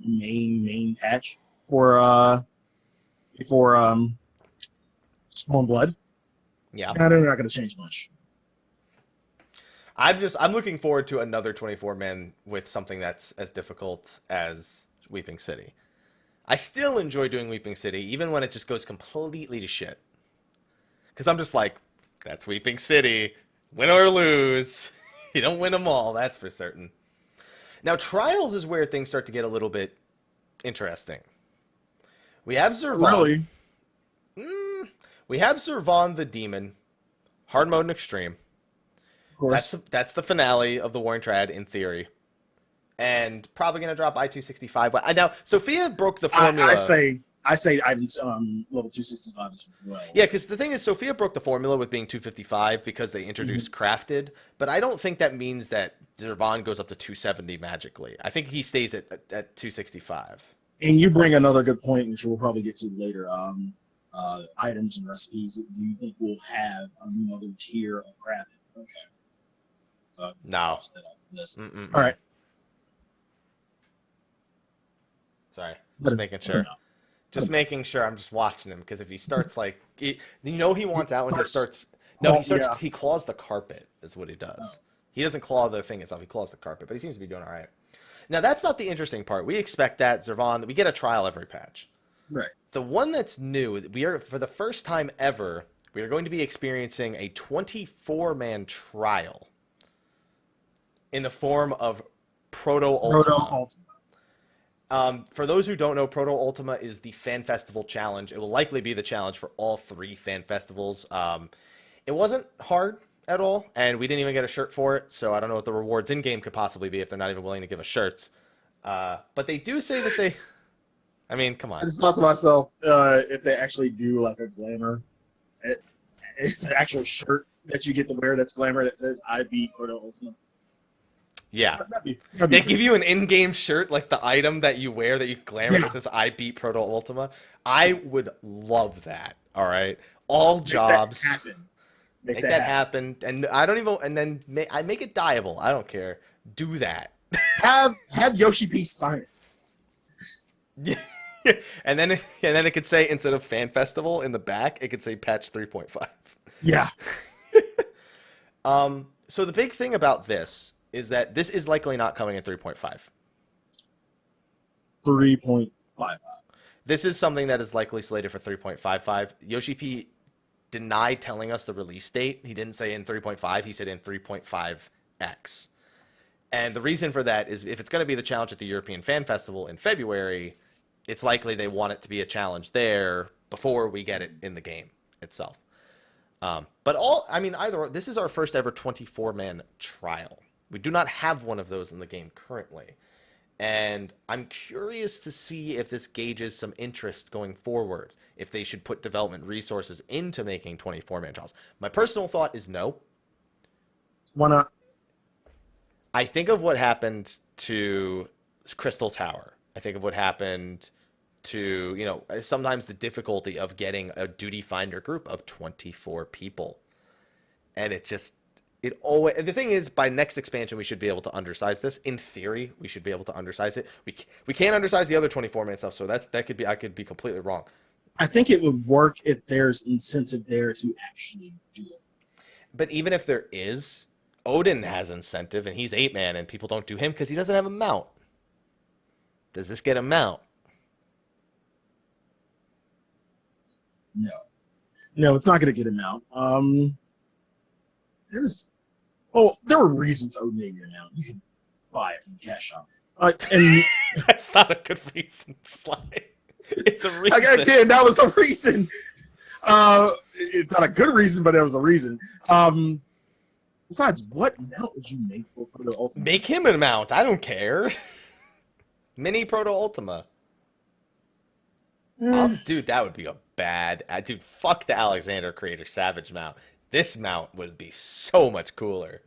B: main patch for Storm Blood.
A: Yeah.
B: They're not going to change much.
A: I'm looking forward to another 24-man with something that's as difficult as Weeping City. I still enjoy doing Weeping City, even when it just goes completely to shit. Because I'm just like, that's Weeping City. Win or lose. You don't win them all, that's for certain. Now, Trials is where things start to get a little bit interesting. We have Zervan.
B: Really?
A: We have Zervan the Demon. Hard mode and extreme.
B: Of course.
A: That's the finale of the Warring Triad in theory. And probably going to drop I-265. Now, Sophia broke the formula.
B: I say I'm level 265 as well.
A: Yeah, because the thing is, Sophia broke the formula with being 255 because they introduced crafted. But I don't think that means that Zervan goes up to 270 magically. I think he stays at 265.
B: And you bring another good point, which we'll probably get to later. Items and recipes. Do you think we'll have another tier of crafted? Okay. So
A: no.
B: All right.
A: Sorry, just making sure. Just making sure. I'm just watching him because if he starts like, he wants out when he starts.
B: Yeah.
A: He claws the carpet is what he does. He doesn't claw the thing itself. He claws the carpet, but he seems to be doing all right. Now that's not the interesting part. We expect that Zervan. We get a trial every patch.
B: Right.
A: The one that's new, we are for the first time ever, we are going to be experiencing a 24-man trial in the form of Proto Ultima. For those who don't know, Proto Ultima is the Fan Festival challenge. It will likely be the challenge for all 3 fan festivals. It wasn't hard at all, and we didn't even get a shirt for it, so I don't know what the rewards in-game could possibly be if they're not even willing to give us shirts. But they do say that they... I mean, come on.
B: I just thought to myself, if they actually do like a glamour, it's an actual shirt that you get to wear that's glamour that says "I beat Proto Ultima."
A: Yeah.
B: That'd be
A: They give you an in-game shirt, like the item that you wear that you glamour that says "I beat Proto Ultima." I would love that. All right, all jobs.
B: That happen.
A: Make that happen, and I don't even. And then I make it dyeable. I don't care. Do that.
B: Have Yoshi P sign it.
A: Yeah. And then it could say, instead of Fan Festival in the back, it could say patch 3.5.
B: Yeah.
A: So the big thing about this is that this is likely not coming in 3.5.
B: 3.55.
A: This is something that is likely slated for 3.55. Yoshi P denied telling us the release date. He didn't say in 3.5. He said in 3.5X. And the reason for that is if it's going to be the challenge at the European Fan Festival in February, it's likely they want it to be a challenge there before we get it in the game itself. But this is our first ever 24-man trial. We do not have one of those in the game currently. And I'm curious to see if this gauges some interest going forward, if they should put development resources into making 24-man trials. My personal thought is no.
B: Why not?
A: I think of what happened to Crystal Tower. I think of what happened to, sometimes the difficulty of getting a duty finder group of 24 people. And the thing is, by next expansion, we should be able to undersize this. In theory, we should be able to undersize it. We can't undersize the other 24-man stuff, so I could be completely wrong.
B: I think it would work if there's incentive there to actually do it.
A: But even if there is, Odin has incentive, and he's 8-man, and people don't do him because he doesn't have a mount. Does this get a mount?
B: No, it's not going to get a mount. There were reasons Odin didn't get a mount. You can buy it from the cash shop. And
A: that's not a good reason, Sly. It's a reason.
B: Again, that was a reason. It's not a good reason, but it was a reason. Besides, what mount would you make for Proto Ultima?
A: Make him a mount. I don't care. Mini Proto Ultima. Dude, that would be a bad... dude, fuck the Alexander Creator Savage mount. This mount would be so much cooler.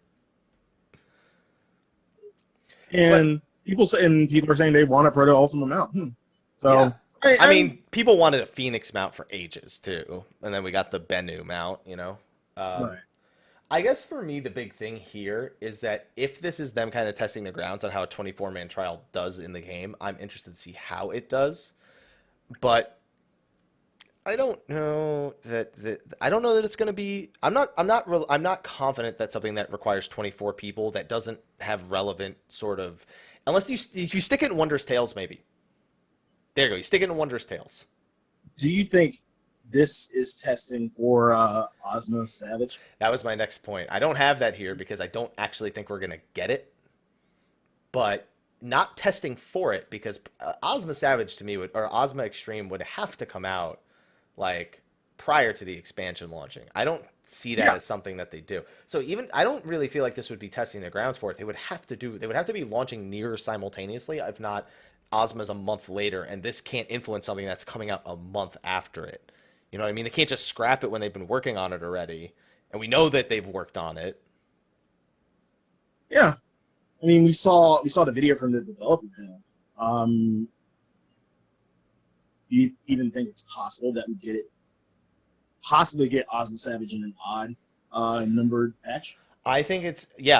B: And people are saying they want a Proto Ultima mount. So
A: yeah. I mean, people wanted a Phoenix mount for ages too, and then we got the Bennu mount.
B: Right.
A: I guess for me, the big thing here is that if this is them kind of testing the grounds on how a 24-man trial does in the game, I'm interested to see how it does. But I don't know that it's going to be. I'm not confident that something that requires 24 people that doesn't have relevant sort of, unless you stick it in Wondrous Tales, maybe. There you go. You stick it in Wondrous Tales.
B: Do you think this is testing for Ozma Savage?
A: That was my next point. I don't have that here because I don't actually think we're going to get it. But not testing for it because Ozma Savage to me or Ozma Extreme would have to come out like prior to the expansion launching. I don't see that as something that they do. So I don't really feel like this would be testing the grounds for it. They would have to be launching near simultaneously, if not Ozma's a month later, and this can't influence something that's coming out a month after it. You know what I mean? They can't just scrap it when they've been working on it already, and we know that they've worked on it.
B: Yeah, I mean, we saw the video from the developer panel. Do you even think it's possible that we possibly get Ozma Savage in an odd numbered patch?
A: I think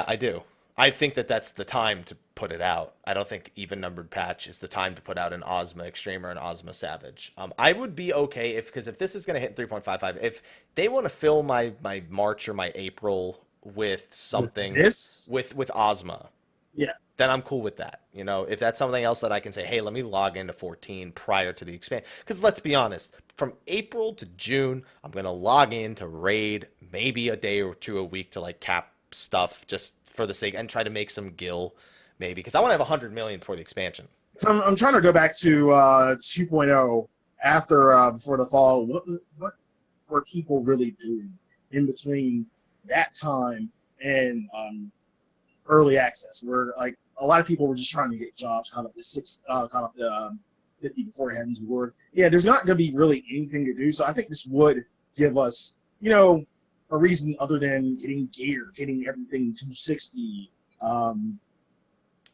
A: I do. I think that's the time to put it out. I don't think even numbered patch is the time to put out an Ozma Extreme or an Ozma Savage. I would be okay because if this is going to hit 3.55, if they want to fill my March or my April with something with Ozma,
B: yeah,
A: then I'm cool with that. You know, if that's something else that I can say, hey, let me log into 14 prior to the expand. Because let's be honest, from April to June, I'm going to log in to raid maybe a day or two a week to like cap stuff just for the sake and try to make some gil maybe because I want to have 100 million before the expansion.
B: So I'm trying to go back to 2.0 after before the fall. What were people really doing in between that time and early access, where like a lot of people were just trying to get jobs caught up to 50 before Heaven's Reward. Yeah, there's not going to be really anything to do. So I think this would give us, you know, a reason other than getting gear, getting everything 260,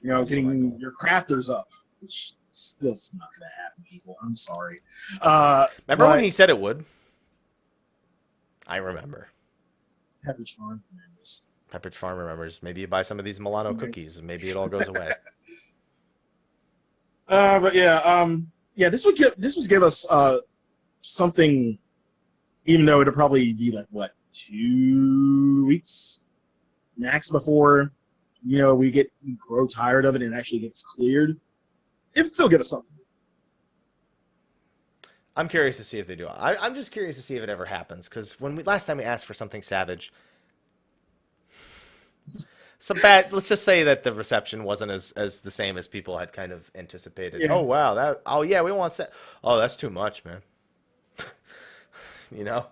B: you know, getting your crafters up, which still is not going to happen, people. I'm sorry.
A: Remember when he said it would? I remember.
B: Pepperidge Farm remembers.
A: Pepperidge Farm remembers. Maybe you buy some of these Milano cookies and maybe it all goes away.
B: But yeah, this would give us something, even though it'll probably be like what, 2 weeks max before, you know, we grow tired of it and it actually gets cleared. It'd still give us something.
A: I'm curious to see if they do. I'm just curious to see if it ever happens because last time we asked for something savage, let's just say that the reception wasn't as the same as people had kind of anticipated. Yeah. Oh wow, we want that's too much, man. You know,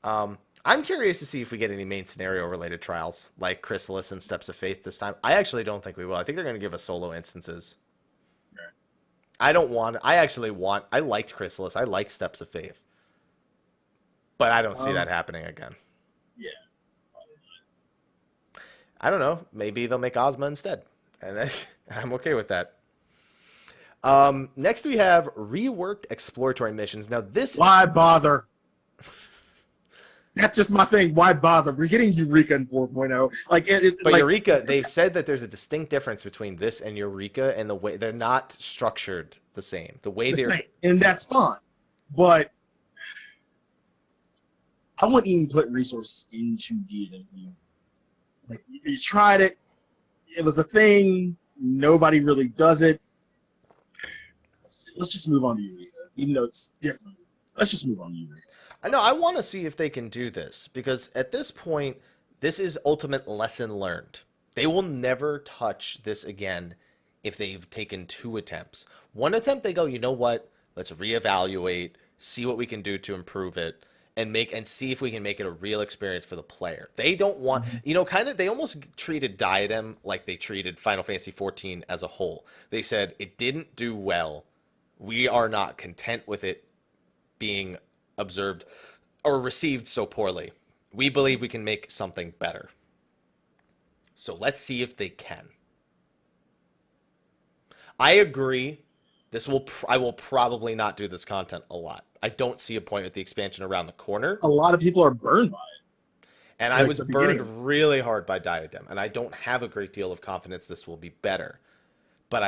A: I'm curious to see if we get any main scenario related trials like Chrysalis and Steps of Faith this time. I actually don't think we will. I think they're going to give us solo instances. Right. I liked Chrysalis. I like Steps of Faith, but I don't see that happening again.
B: Yeah.
A: I don't know. Maybe they'll make Ozma instead. And I'm okay with that. Next, we have reworked exploratory missions. Now,
B: why bother? That's just my thing. Why bother? We're getting Eureka in 4.0.
A: But Eureka, they've said that there's a distinct difference between this and Eureka and the way they're not structured the same.
B: And that's fine. But I wouldn't even put resources into Diadem. Like, you tried it. It was a thing. Nobody really does it. Let's just move on to Eureka, even though it's different. Let's just move on to Eureka.
A: I know. I want to see if they can do this because at this point, this is ultimate lesson learned. They will never touch this again if they've taken 2 attempts. 1 attempt, they go, you know what? Let's reevaluate, see what we can do to improve it. And see if we can make it a real experience for the player. They don't want, they almost treated Diadem like they treated Final Fantasy XIV as a whole. They said, it didn't do well. We are not content with it being observed or received so poorly. We believe we can make something better. So let's see if they can. I agree. I will probably not do this content a lot. I don't see a point with the expansion around the corner.
B: A lot of people are burned by it.
A: And I was burned really hard by Diadem, and I don't have a great deal of confidence this will be better. But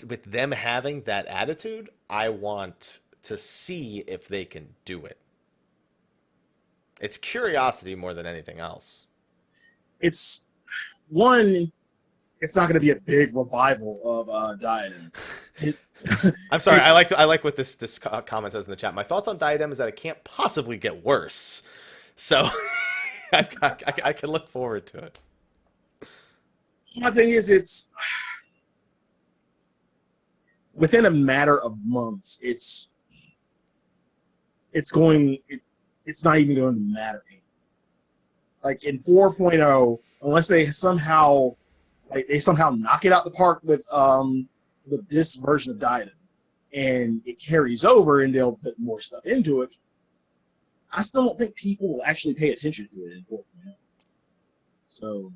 A: with them having that attitude, I want to see if they can do it. It's curiosity more than anything else.
B: It's not going to be a big revival of Diadem.
A: I'm sorry. I like what this comment says in the chat. My thoughts on Diadem is that it can't possibly get worse. So I can look forward to it.
B: My thing is, it's within a matter of months. It's not even going to matter. Like in 4.0, unless they somehow knock it out the park with this version of Diadem, and it carries over, and they'll put more stuff into it. I still don't think people will actually pay attention to it in 4.0. So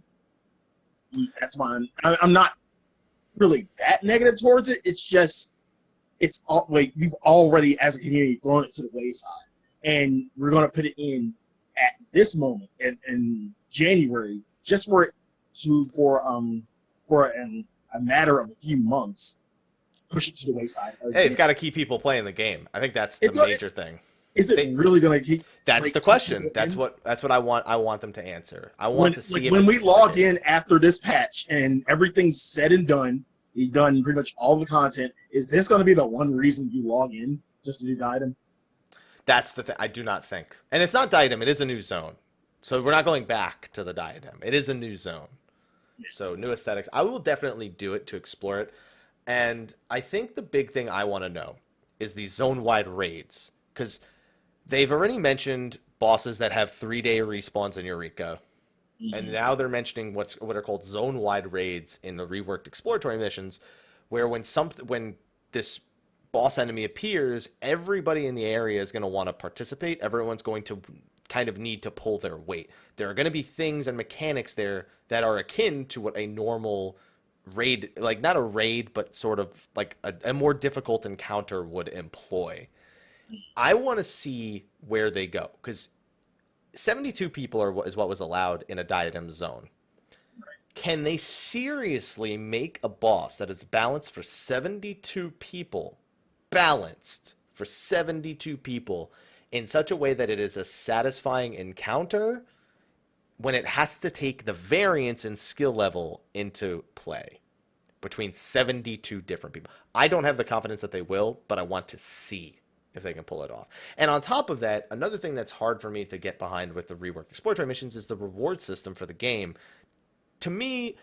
B: that's mine. I'm not really that negative towards it. It's just we've already as a community thrown it to the wayside, and we're going to put it in at this moment in January just for an a matter of a few months, push it to the wayside.
A: Hey, it's got to keep people playing the game. I think that's the major thing.
B: Is it really going to keep?
A: That's the question. That's what I want. I want them to answer. I want to see
B: when we log in after this patch and everything's said and done. You've done pretty much all the content. Is this going to be the one reason you log in just to do Diadem?
A: That's the thing. I do not think. And it's not Diadem. It is a new zone. So we're not going back to the Diadem. It is a new zone. So new aesthetics. I will definitely do it to explore it. And I think the big thing I want to know is these zone-wide raids. Because they've already mentioned bosses that have 3-day respawns in Eureka. And now they're mentioning what are called zone-wide raids in the reworked exploratory missions, where when this boss enemy appears, everybody in the area is going to want to participate. Everyone's going to kind of need to pull their weight. There are going to be things and mechanics there that are akin to what a normal raid, like not a raid, but sort of like a more difficult encounter would employ. I want to see where they go, because 72 people is what was allowed in a Diadem zone. Can they seriously make a boss that is balanced for 72 people, in such a way that it is a satisfying encounter when it has to take the variance in skill level into play between 72 different people? I don't have the confidence that they will, but I want to see if they can pull it off. And on top of that, another thing that's hard for me to get behind with the rework exploratory missions is the reward system for the game. To me,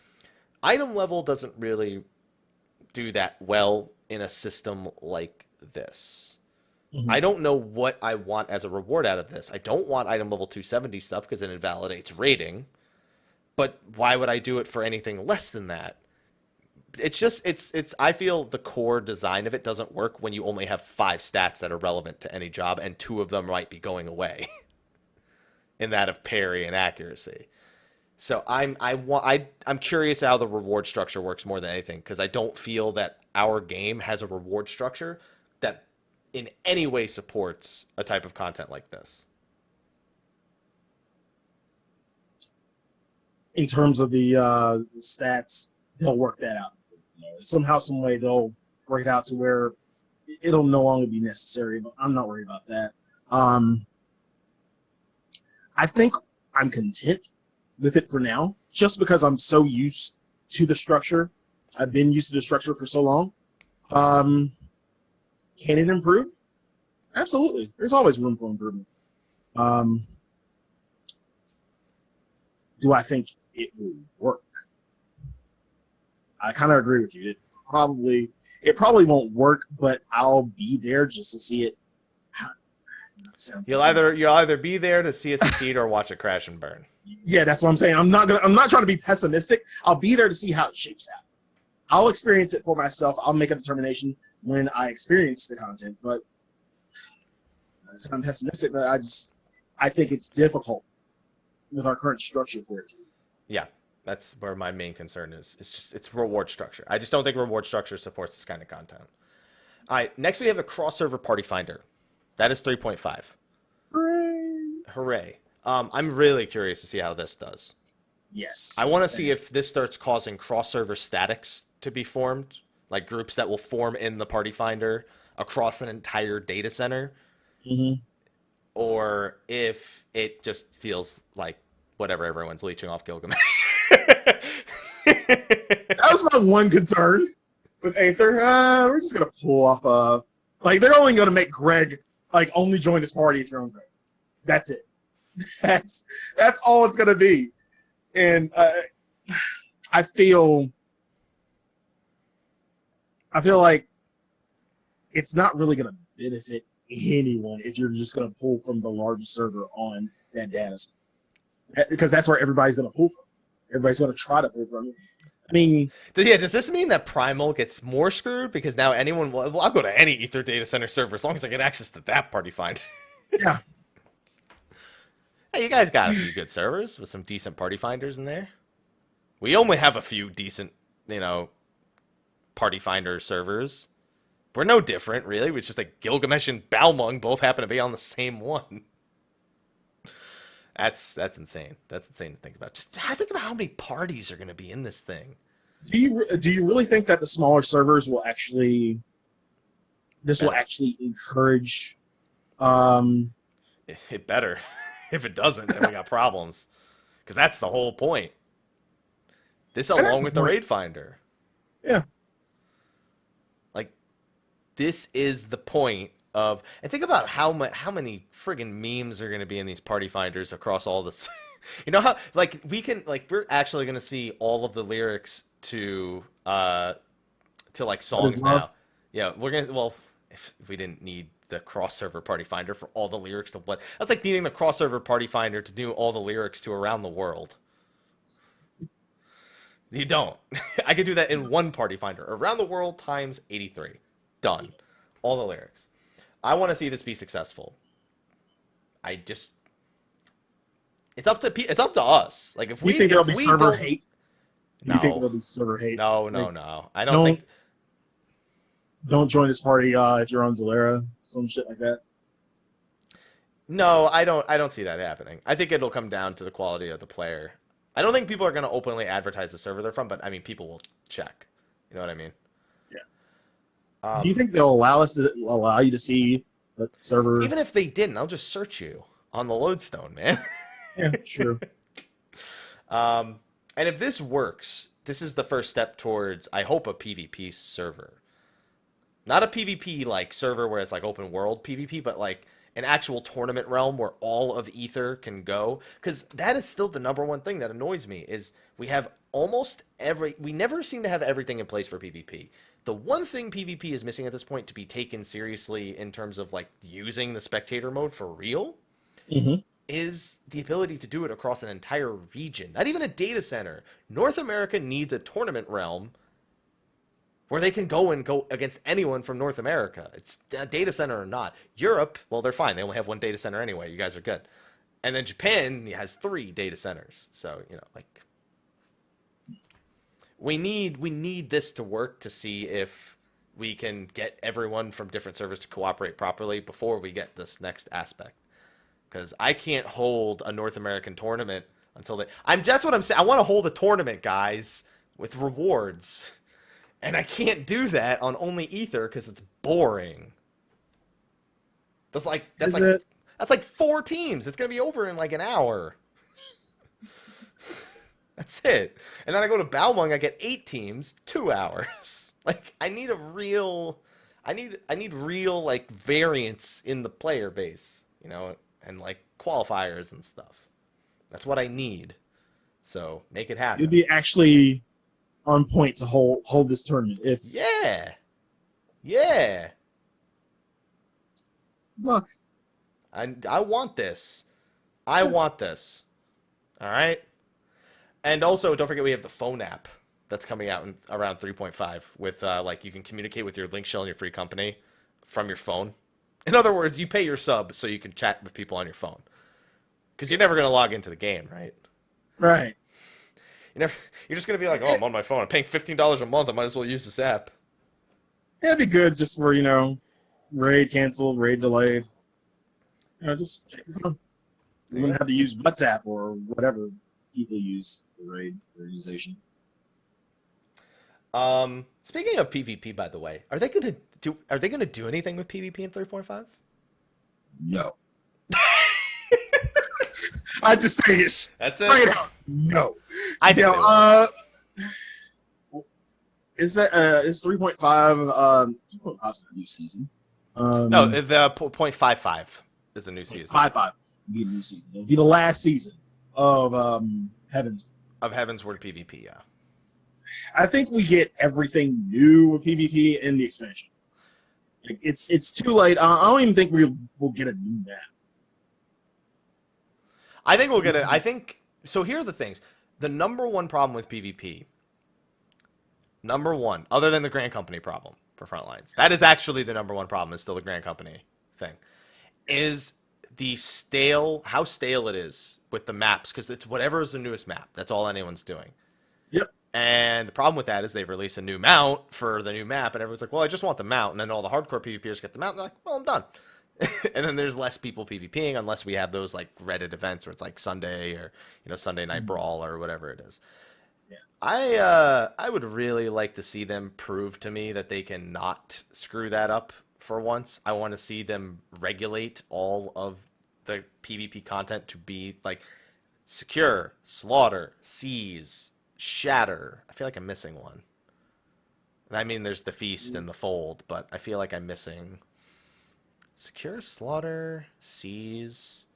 A: item level doesn't really do that well in a system like this. I don't know what I want as a reward out of this. I don't want item level 270 stuff because it invalidates rating. But why would I do it for anything less than that? It's just, I feel the core design of it doesn't work when you only have 5 stats that are relevant to any job, and 2 of them might be going away in that of parry and accuracy. So I'm curious how the reward structure works more than anything, because I don't feel that our game has a reward structure that in any way supports a type of content like this.
B: In terms of the stats, they'll work that out. Somehow, some way, they'll work it out to where it'll no longer be necessary. But I'm not worried about that. I think I'm content with it for now, just because I'm so used to the structure. I've been used to the structure for so long. Can it improve? Absolutely. There's always room for improvement. Do I think it will work? I kind of agree with you. It probably won't work, but I'll be there just to see it.
A: You'll either be there to see it succeed or watch it crash and burn.
B: Yeah, that's what I'm saying. I'm not trying to be pessimistic. I'll be there to see how it shapes out. I'll experience it for myself. I'll make a determination when I experience the content. But I'm pessimistic, but I think it's difficult with our current structure for it.
A: Yeah, that's where my main concern is. It's reward structure. I just don't think reward structure supports this kind of content. All right, next we have the cross-server party finder. That is 3.5. Hooray. I'm really curious to see how this does.
B: Yes.
A: I want to see if this starts causing cross-server statics to be formed, like groups that will form in the party finder across an entire data center.
B: Mm-hmm.
A: Or if it just feels like whatever, everyone's leeching off Gilgamesh.
B: That was my one concern with Aether. We're just going to pull off they're only going to make Greg only join this party if you're on Greg. That's it. That's all it's going to be. And I feel like it's not really going to benefit anyone if you're just going to pull from the largest server on that data set. Because that's where everybody's going to pull from. Everybody's going to try to pull from it. I mean...
A: does this mean that Primal gets more screwed? Because now anyone... Well, I'll go to any Ether data center server as long as I get access to that party find.
B: Yeah.
A: Hey, you guys got a few good servers with some decent party finders in there. We only have a few decent, party finder servers. We're no different, really. It's just like Gilgamesh and Balmung both happen to be on the same one. That's insane. That's insane to think about. Just think about how many parties are going to be in this thing.
B: Do you really think that the smaller servers will actually encourage?
A: It better. If it doesn't, then we got problems. Because that's the whole point. This along with the raid finder.
B: Yeah.
A: Like, this is the point of... And think about how many friggin' memes are going to be in these party finders across all this. You know how... Like, we're actually going to see all of the lyrics to like, songs now. Yeah, we're going to... Well, if we didn't need the cross-server party finder for all the lyrics to what... That's like needing the cross-server party finder to do all the lyrics to Around the World. You don't. I could do that in one party finder. Around the World times 83. Done. All the lyrics. I want to see this be successful. It's up to us. Like, if we
B: think there'll be server
A: don't...
B: hate?
A: No.
B: You think there'll be server hate?
A: No. I don't think...
B: Don't join this party if you're on Zalera, some shit like that.
A: No, I don't see that happening. I think it'll come down to the quality of the player. I don't think people are going to openly advertise the server they're from, but I mean, people will check. You know what I mean?
B: Yeah. Do you think they'll allow you to see the server?
A: Even if they didn't, I'll just search you on the lodestone, man.
B: Yeah, true.
A: And if this works, this is the first step towards, I hope, a PvP server. Not a PvP like server where it's like open world PvP, but like an actual tournament realm where all of Ether can go. Because that is still the number one thing that annoys me is we have we never seem to have everything in place for PvP. The one thing PvP is missing at this point to be taken seriously in terms of like using the spectator mode for real is the ability to do it across an entire region. Not even a data center. North America needs a tournament realm where they can go against anyone from North America. It's a data center or not. Europe, well, they're fine. They only have one data center anyway. You guys are good. And then Japan has 3 data centers. So, like, we need this to work to see if we can get everyone from different servers to cooperate properly before we get this next aspect. Because I can't hold a North American tournament until that's what I'm saying. I want to hold a tournament, guys, with rewards. And I can't do that on only Ether because it's boring. That's like 4 teams. It's gonna be over in like an hour. That's it. And then I go to Balmung, I get 8 teams, 2 hours. Like, I need real like variance in the player base, and like qualifiers and stuff. That's what I need. So make it happen.
B: It'd be actually on point to hold this tournament.
A: Yeah.
B: Look,
A: I want this. All right. And also, don't forget we have the phone app that's coming out around 3.5 with like you can communicate with your link shell in your free company from your phone. In other words, you pay your sub so you can chat with people on your phone. Because you're never going to log into the game, right?
B: Right.
A: You're just going to be like, oh, I'm on my phone. I'm paying $15 a month. I might as well use this app.
B: Yeah, it'd be good just for, raid canceled, raid delayed. Just check your phone. You wouldn't have to use WhatsApp or whatever people use for raid organization.
A: Speaking of PvP, by the way, are they going to do anything with PvP in 3.5?
B: No. I just say it.
A: That's
B: straight
A: it.
B: out. No.
A: I think
B: is 3.5 2.5's a new season?
A: No, the 0.55 is a new season.
B: 5.5 will be a new season. It'll be the last season of Heaven's
A: Word PvP. Yeah.
B: I think we get everything new with PvP in the expansion. Like, it's too late. I don't even think we'll get a new map.
A: I think we'll get it. I think so. Here are the things. The number one problem with PvP, other than the Grand Company problem for Frontlines, that is actually the number one problem. Is still the Grand Company thing, is how stale it is with the maps, because it's whatever is the newest map. That's all anyone's doing.
B: Yep.
A: And the problem with that is they release a new mount for the new map, and everyone's like, well, I just want the mount. And then all the hardcore PvPers get the mount, and they're like, well, I'm done. And then there's less people PvPing unless we have those like Reddit events where it's like Sunday or Sunday Night Brawl or whatever it is.
B: Yeah.
A: I would really like to see them prove to me that they can not screw that up for once. I want to see them regulate all of the PvP content to be like secure, slaughter, seize, shatter. I feel like I'm missing one. I mean, there's the feast and the fold, but I feel like I'm missing secure, slaughter, seize,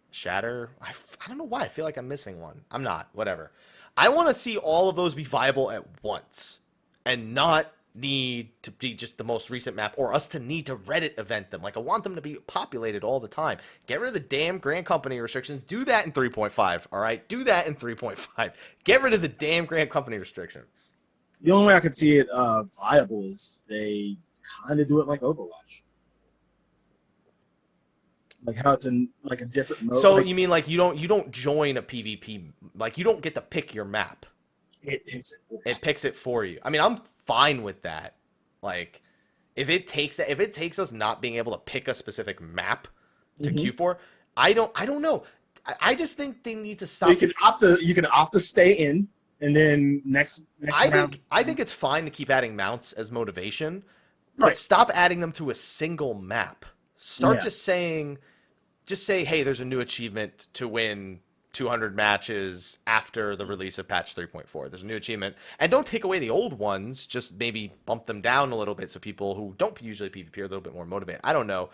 A: shatter. I don't know why. I feel like I'm missing one. I'm not. Whatever. I want to see all of those be viable at once and not need to be just the most recent map or us to need to Reddit event them. Like, I want them to be populated all the time. Get rid of the damn Grand Company restrictions. Do that in 3.5, all right? Do that in 3.5. Get rid of the damn Grand Company restrictions.
B: The only way I could see it viable is they kind of do it like Overwatch. Like how it's in like a different mode.
A: So
B: like,
A: you mean like you don't join a PvP, like you don't get to pick your map.
B: it picks it.
A: It picks it for you. I mean, I'm fine with that. Like if it takes us not being able to pick a specific map to Q4, I don't know. I just think they need to stop.
B: You can opt to stay in, and then next round.
A: I think it's fine to keep adding mounts as motivation, but
B: Right.
A: stop adding them to a single map. Start just saying, hey, there's a new achievement to win 200 matches after the release of patch 3.4. There's a new achievement, and don't take away the old ones. Just maybe bump them down a little bit so people who don't usually PvP are a little bit more motivated. I don't know.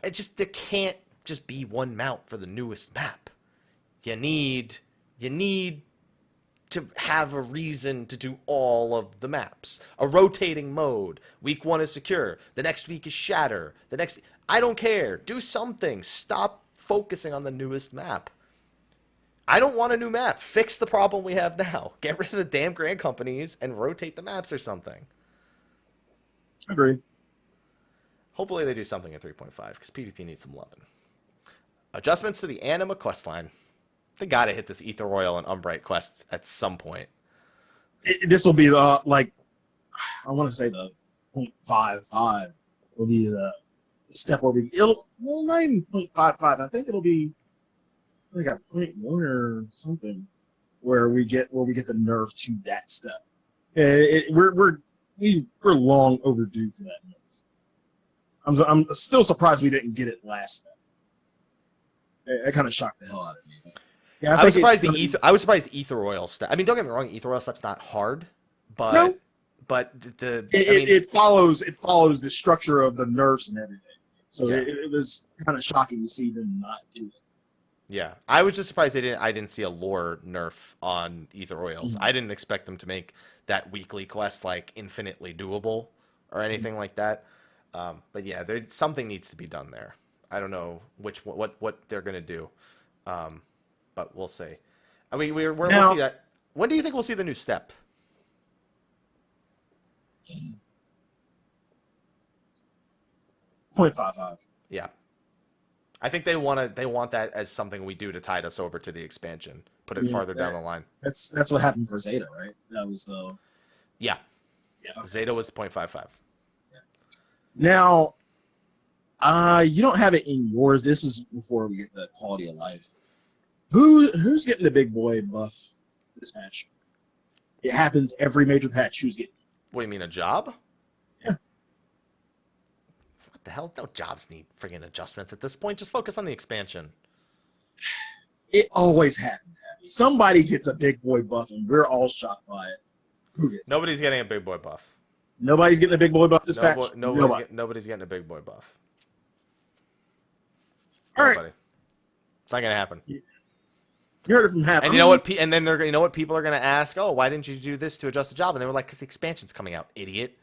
A: There can't just be one mount for the newest map. You need to have a reason to do all of the maps. A rotating mode. Week 1 is secure. The next week is shatter. I don't care. Do something. Stop focusing on the newest map. I don't want a new map. Fix the problem we have now. Get rid of the damn Grand Companies and rotate the maps or something.
B: Agreed.
A: Hopefully they do something in 3.5 because PvP needs some loving. Adjustments to the Anima questline. They gotta hit this Ether Royal and Umbright quests at some point.
B: This will be like I want to say the 0.55 will be the step where not even 0.55. I think it'll be like a 0.1 or something where we get the nerf to that step. We're long overdue for that nerf. I'm still surprised we didn't get it last step. It kind of shocked the hell out of me. Yeah,
A: I was surprised the Ether Royal step. I mean, don't get me wrong, Ether Royal step's not hard, but
B: No.
A: but
B: it follows the structure of the nerfs and everything. So
A: Yeah.
B: it was kind of shocking to see them not do it.
A: Yeah, I was just surprised I didn't see a lore nerf on Ether Royals. I didn't expect them to make that weekly quest like infinitely doable or anything like that. But yeah, something needs to be done there. I don't know what they're gonna do, but we'll see. I mean, we'll see that. When do you think we'll see the new step?
B: 0.55.
A: Yeah. I think they want that as something we do to tide us over to the expansion. Put it farther down the line.
B: That's what happened for Zeta, right? That was the
A: Yeah.
B: okay.
A: Zeta was 0.55.
B: Now, you don't have it in yours. This is before we get the quality of life. Who's getting the big boy buff this patch? It happens every major patch. Who's getting?
A: What do you mean, a job?
B: Yeah.
A: What the hell? No jobs need friggin' adjustments at this point. Just focus on the expansion.
B: It always happens, Abby. Somebody gets a big boy buff, and we're all shocked by it. Who gets it?
A: Nobody's getting a big boy buff.
B: Nobody's getting a big boy buff this patch?
A: Nobody's getting a big boy buff.
B: All right.
A: Nobody. It's not gonna happen.
B: You heard it from half.
A: And you know what? And then you know what people are gonna ask? Oh, why didn't you do this to adjust the job? And they were like, because the expansion's coming out, idiot.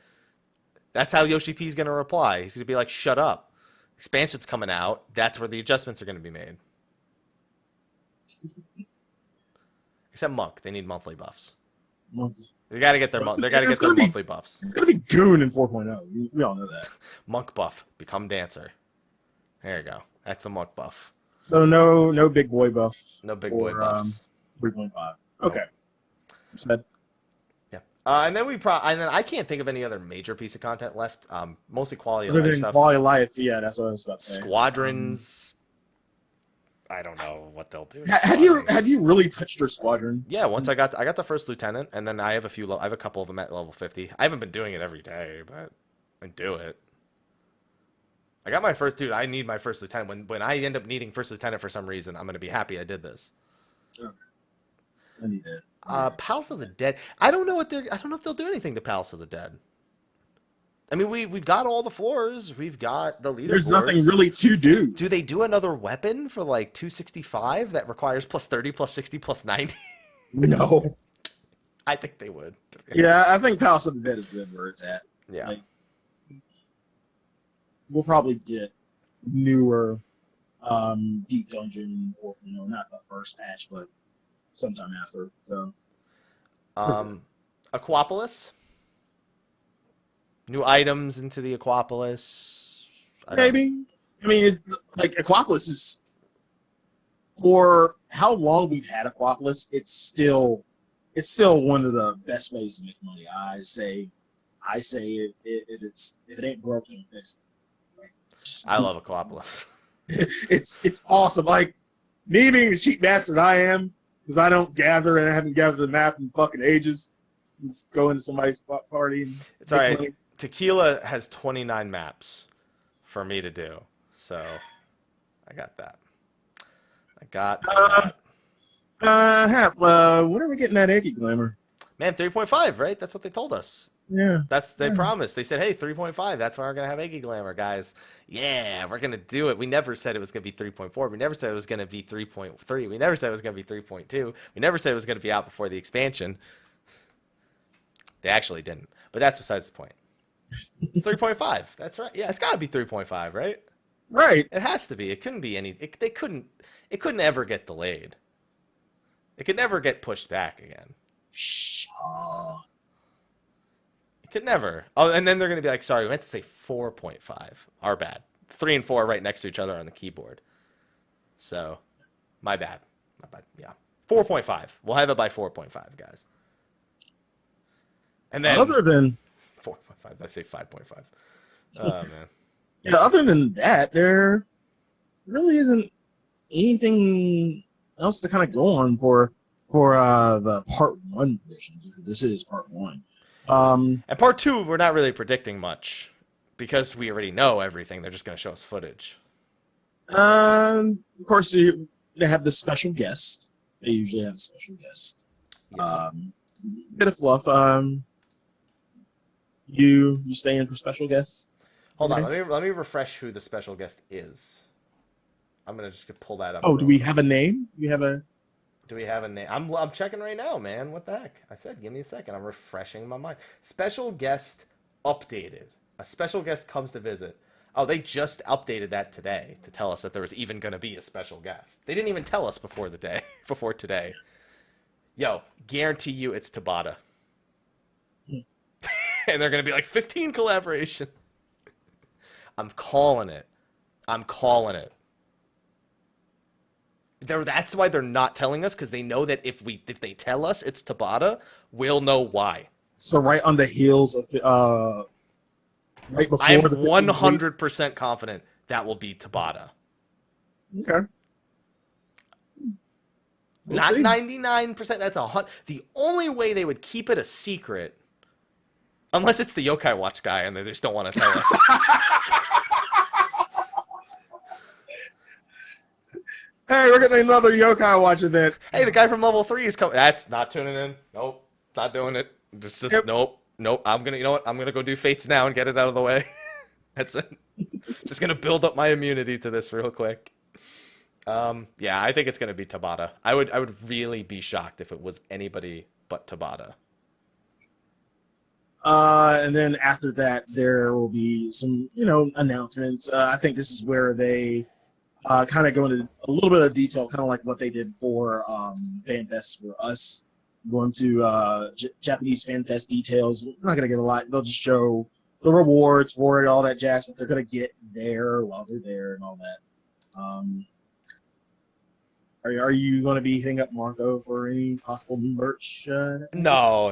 A: That's how Yoshi P's gonna reply. He's gonna be like, shut up. Expansion's coming out. That's where the adjustments are gonna be made. Except Monk, they need monthly buffs. They gotta get their monthly buffs.
B: It's gonna be Goon in 4.0. We all know that.
A: Monk buff, become dancer. There you go. That's the Monk buff.
B: So no big boy buff.
A: No big boy buffs.
B: 3.5. Okay. Said.
A: Yeah. And then I can't think of any other major piece of content left. Mostly quality of
B: Other
A: life
B: than
A: stuff.
B: quality of life, yeah, that's what I was about to say.
A: Squadrons. I don't know what they'll do.
B: Have you really touched your squadron?
A: Yeah, once I got the first lieutenant, and then I have I have a couple of them at level 50. I haven't been doing it every day, but I do it. I got my first dude. I need my first lieutenant. When I end up needing first lieutenant for some reason, I'm gonna be happy I did this.
B: Okay. I need it.
A: Palace of the Dead. I don't know if they'll do anything to Palace of the Dead. I mean, we've got all the floors. We've got the leaderboards.
B: There's nothing really to do.
A: Do they do another weapon for like 265 that requires plus 30, plus 60, plus 90?
B: No.
A: I think they would.
B: Yeah, I think Palace of the Dead is good where it's at.
A: Yeah.
B: Like, we'll probably get newer Deep Dungeon, not the first patch, but sometime after. So.
A: Aquapolis? New items into the Aquapolis?
B: Maybe. I mean, Aquapolis is, for how long we've had Aquapolis, it's still one of the best ways to make money. I say if it ain't broken, fix it.
A: I love Aquapolis.
B: It's awesome. Like, me being the cheap bastard I am, because I don't gather and I haven't gathered the map in fucking ages. Just go into somebody's party. And
A: it's all right. Money. Tequila has 29 maps for me to do, so I got that.
B: When are we getting that Eggy Glamour?
A: Man, 3.5, right? That's what they told us.
B: Yeah.
A: They promised. They said, hey, 3.5, that's when we're going to have Eggy Glamour, guys. Yeah, we're going to do it. We never said it was going to be 3.4. We never said it was going to be 3.3. We never said it was going to be 3.2. We never said it was going to be out before the expansion. They actually didn't, but that's besides the point. 3.5. That's right. Yeah, it's got to be 3.5, right?
B: Right.
A: It has to be. It couldn't be any. It couldn't ever get delayed. It could never get pushed back again. It could never. Oh, and then they're going to be like, sorry, we meant to say 4.5. Our bad. 3 and 4 right next to each other on the keyboard. So, my bad. Yeah. 4.5. We'll have it by 4.5, guys. And then
B: other than
A: 4.5, I say 5.5. Oh man.
B: Yeah, other than that, there really isn't anything else to kind of go on for the part 1 predictions, because this is part 1.
A: And part 2, we're not really predicting much because we already know everything. They're just going to show us footage.
B: Of course, they have the special guest. They usually have a special guest. Yeah. Bit of fluff. You stay in for special guests?
A: Hold on, let me refresh who the special guest is. I'm gonna just pull that up.
B: Oh, do we have a name? Do
A: we have a name? I'm checking right now, man. What the heck? I said, give me a second. I'm refreshing my mind. Special guest updated. A special guest comes to visit. Oh, they just updated that today to tell us that there was even gonna be a special guest. They didn't even tell us before today. Yo, guarantee you it's Tabata. And they're going to be like, 15 collaboration. I'm calling it. That's why they're not telling us, because they know that if they tell us it's Tabata, we'll know why.
B: So right on the heels of right before
A: I am 100% confident that will be Tabata.
B: Okay.
A: Not 99%. That's 100. The only way they would keep it a secret, unless it's the Yokai Watch guy and they just don't want to tell us.
B: Hey, we're getting another Yokai Watch event.
A: Hey, the guy from level 3 is coming. That's not tuning in. Nope, not doing it. Just nope. I'm gonna. You know what? I'm gonna go do Fates now and get it out of the way. That's it. Just gonna build up my immunity to this real quick. Yeah, I think it's gonna be Tabata. I would really be shocked if it was anybody but Tabata.
B: And then after that, there will be some, announcements. I think this is where they kind of go into a little bit of detail, kind of like what they did for FanFest for us. Going to Japanese FanFest details. We're not going to get a lot. They'll just show the rewards for it, all that jazz that they're going to get there while they're there and all that. Are you going to be hitting up Marco for any possible new merch?
A: No.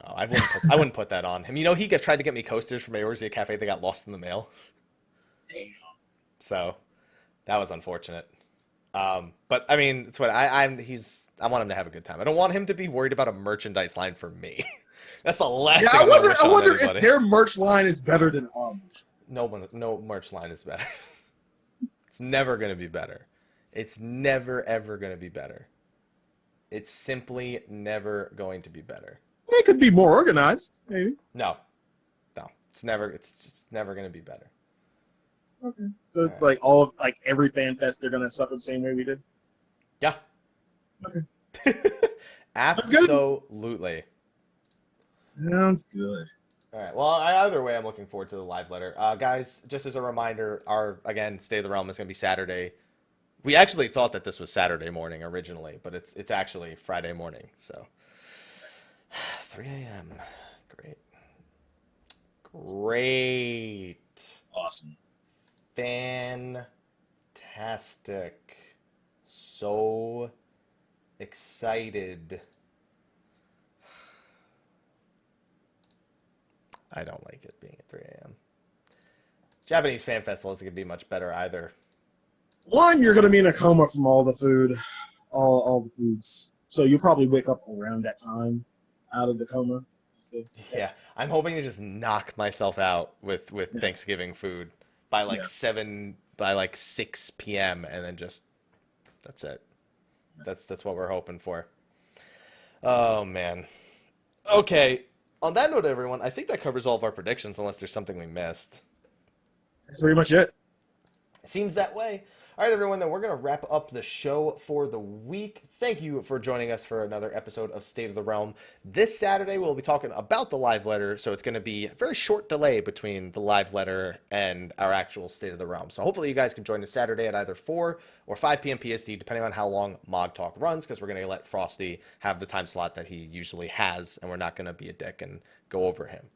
A: I wouldn't put that on him. He tried to get me coasters from Eorzea Cafe. They got lost in the mail.
B: Damn.
A: So that was unfortunate. But I mean, it's what I want him to have a good time. I don't want him to be worried about a merchandise line for me. That's the last
B: Yeah,
A: thing I'm gonna wish
B: I
A: on
B: wonder
A: anybody.
B: if their merch line is better than our merch.
A: No merch line is better. It's never gonna be better. It's never ever gonna be better. It's simply never going to be better.
B: It could be more organized, maybe.
A: No, it's just never gonna be better.
B: Okay. So it's
A: Alright.
B: like every fan fest, they're gonna suffer the same way we did.
A: Yeah.
B: Okay.
A: Absolutely.
B: Sounds good.
A: All right. Well, either way, I'm looking forward to the live letter. Guys, just as a reminder, our, again, State of the Realm is going to be Saturday. We actually thought that this was Saturday morning originally, but it's actually Friday morning. So 3 a.m. Great. Great.
B: Awesome.
A: Fantastic. So excited. I don't like it being at 3 a.m. Japanese Fan Festival isn't going to be much better either.
B: One, you're gonna be in a coma from all the food, all the foods. So you'll probably wake up around that time, out of the coma.
A: Yeah, I'm hoping to just knock myself out with
B: Yeah.
A: Thanksgiving food by like
B: Yeah.
A: 6 p.m. and then just that's it. That's what we're hoping for. Oh man. Okay. On that note, everyone, I think that covers all of our predictions, unless there's something we missed.
B: That's pretty much it.
A: It seems that way. All right, everyone, then we're going to wrap up the show for the week. Thank you for joining us for another episode of State of the Realm. This Saturday, we'll be talking about the live letter, so it's going to be a very short delay between the live letter and our actual State of the Realm. So hopefully you guys can join us Saturday at either 4 or 5 p.m. PST, depending on how long Mog Talk runs, because we're going to let Frosty have the time slot that he usually has, and we're not going to be a dick and go over him.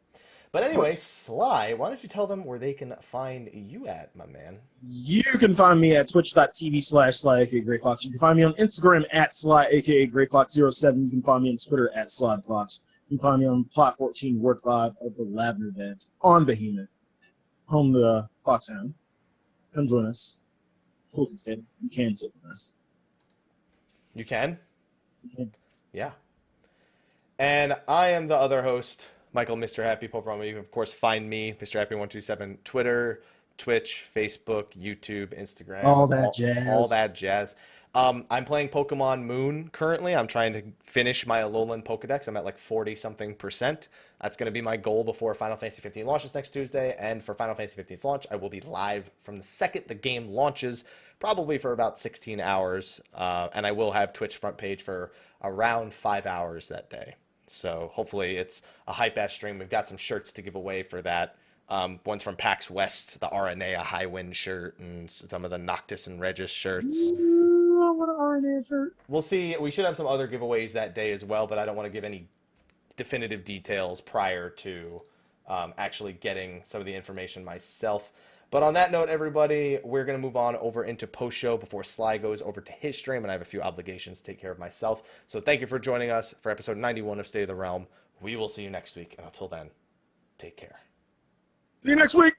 A: But anyway, Sly, why don't you tell them where they can find you at, my man?
B: You can find me at twitch.tv/Slyakagreyfox. You can find me on Instagram at Sly, aka Greyfox07. You can find me on Twitter at Slythefox. You can find me on Plot 14, Word 5 of the Lavender Dance on Behemoth, home to the Foxhound. Come join us. Cool, can stay. You can sit with us.
A: You can?
B: You can.
A: Yeah. And I am the other host, Michael, Mr. Happy Poperama. You can, of course, find me, Mr. Happy127, Twitter, Twitch, Facebook, YouTube, Instagram.
B: All that jazz.
A: All that jazz. I'm playing Pokemon Moon currently. I'm trying to finish my Alolan Pokedex. I'm at like 40-something%. That's going to be my goal before Final Fantasy 15 launches next Tuesday. And for Final Fantasy 15's launch, I will be live from the second the game launches, probably for about 16 hours. And I will have Twitch front page for around 5 hours that day. So hopefully it's a hype-ass stream. We've got some shirts to give away for that. One's from PAX West, the RNA, a High Wind shirt, and some of the Noctis and Regis shirts.
B: Ooh, I want an RNA shirt.
A: We'll see. We should have some other giveaways that day as well, but I don't want to give any definitive details prior to actually getting some of the information myself. But on that note, everybody, we're going to move on over into post-show before Sly goes over to his stream, and I have a few obligations to take care of myself. So thank you for joining us for episode 91 of State of the Realm. We will see you next week, and until then, take care.
B: See you next week.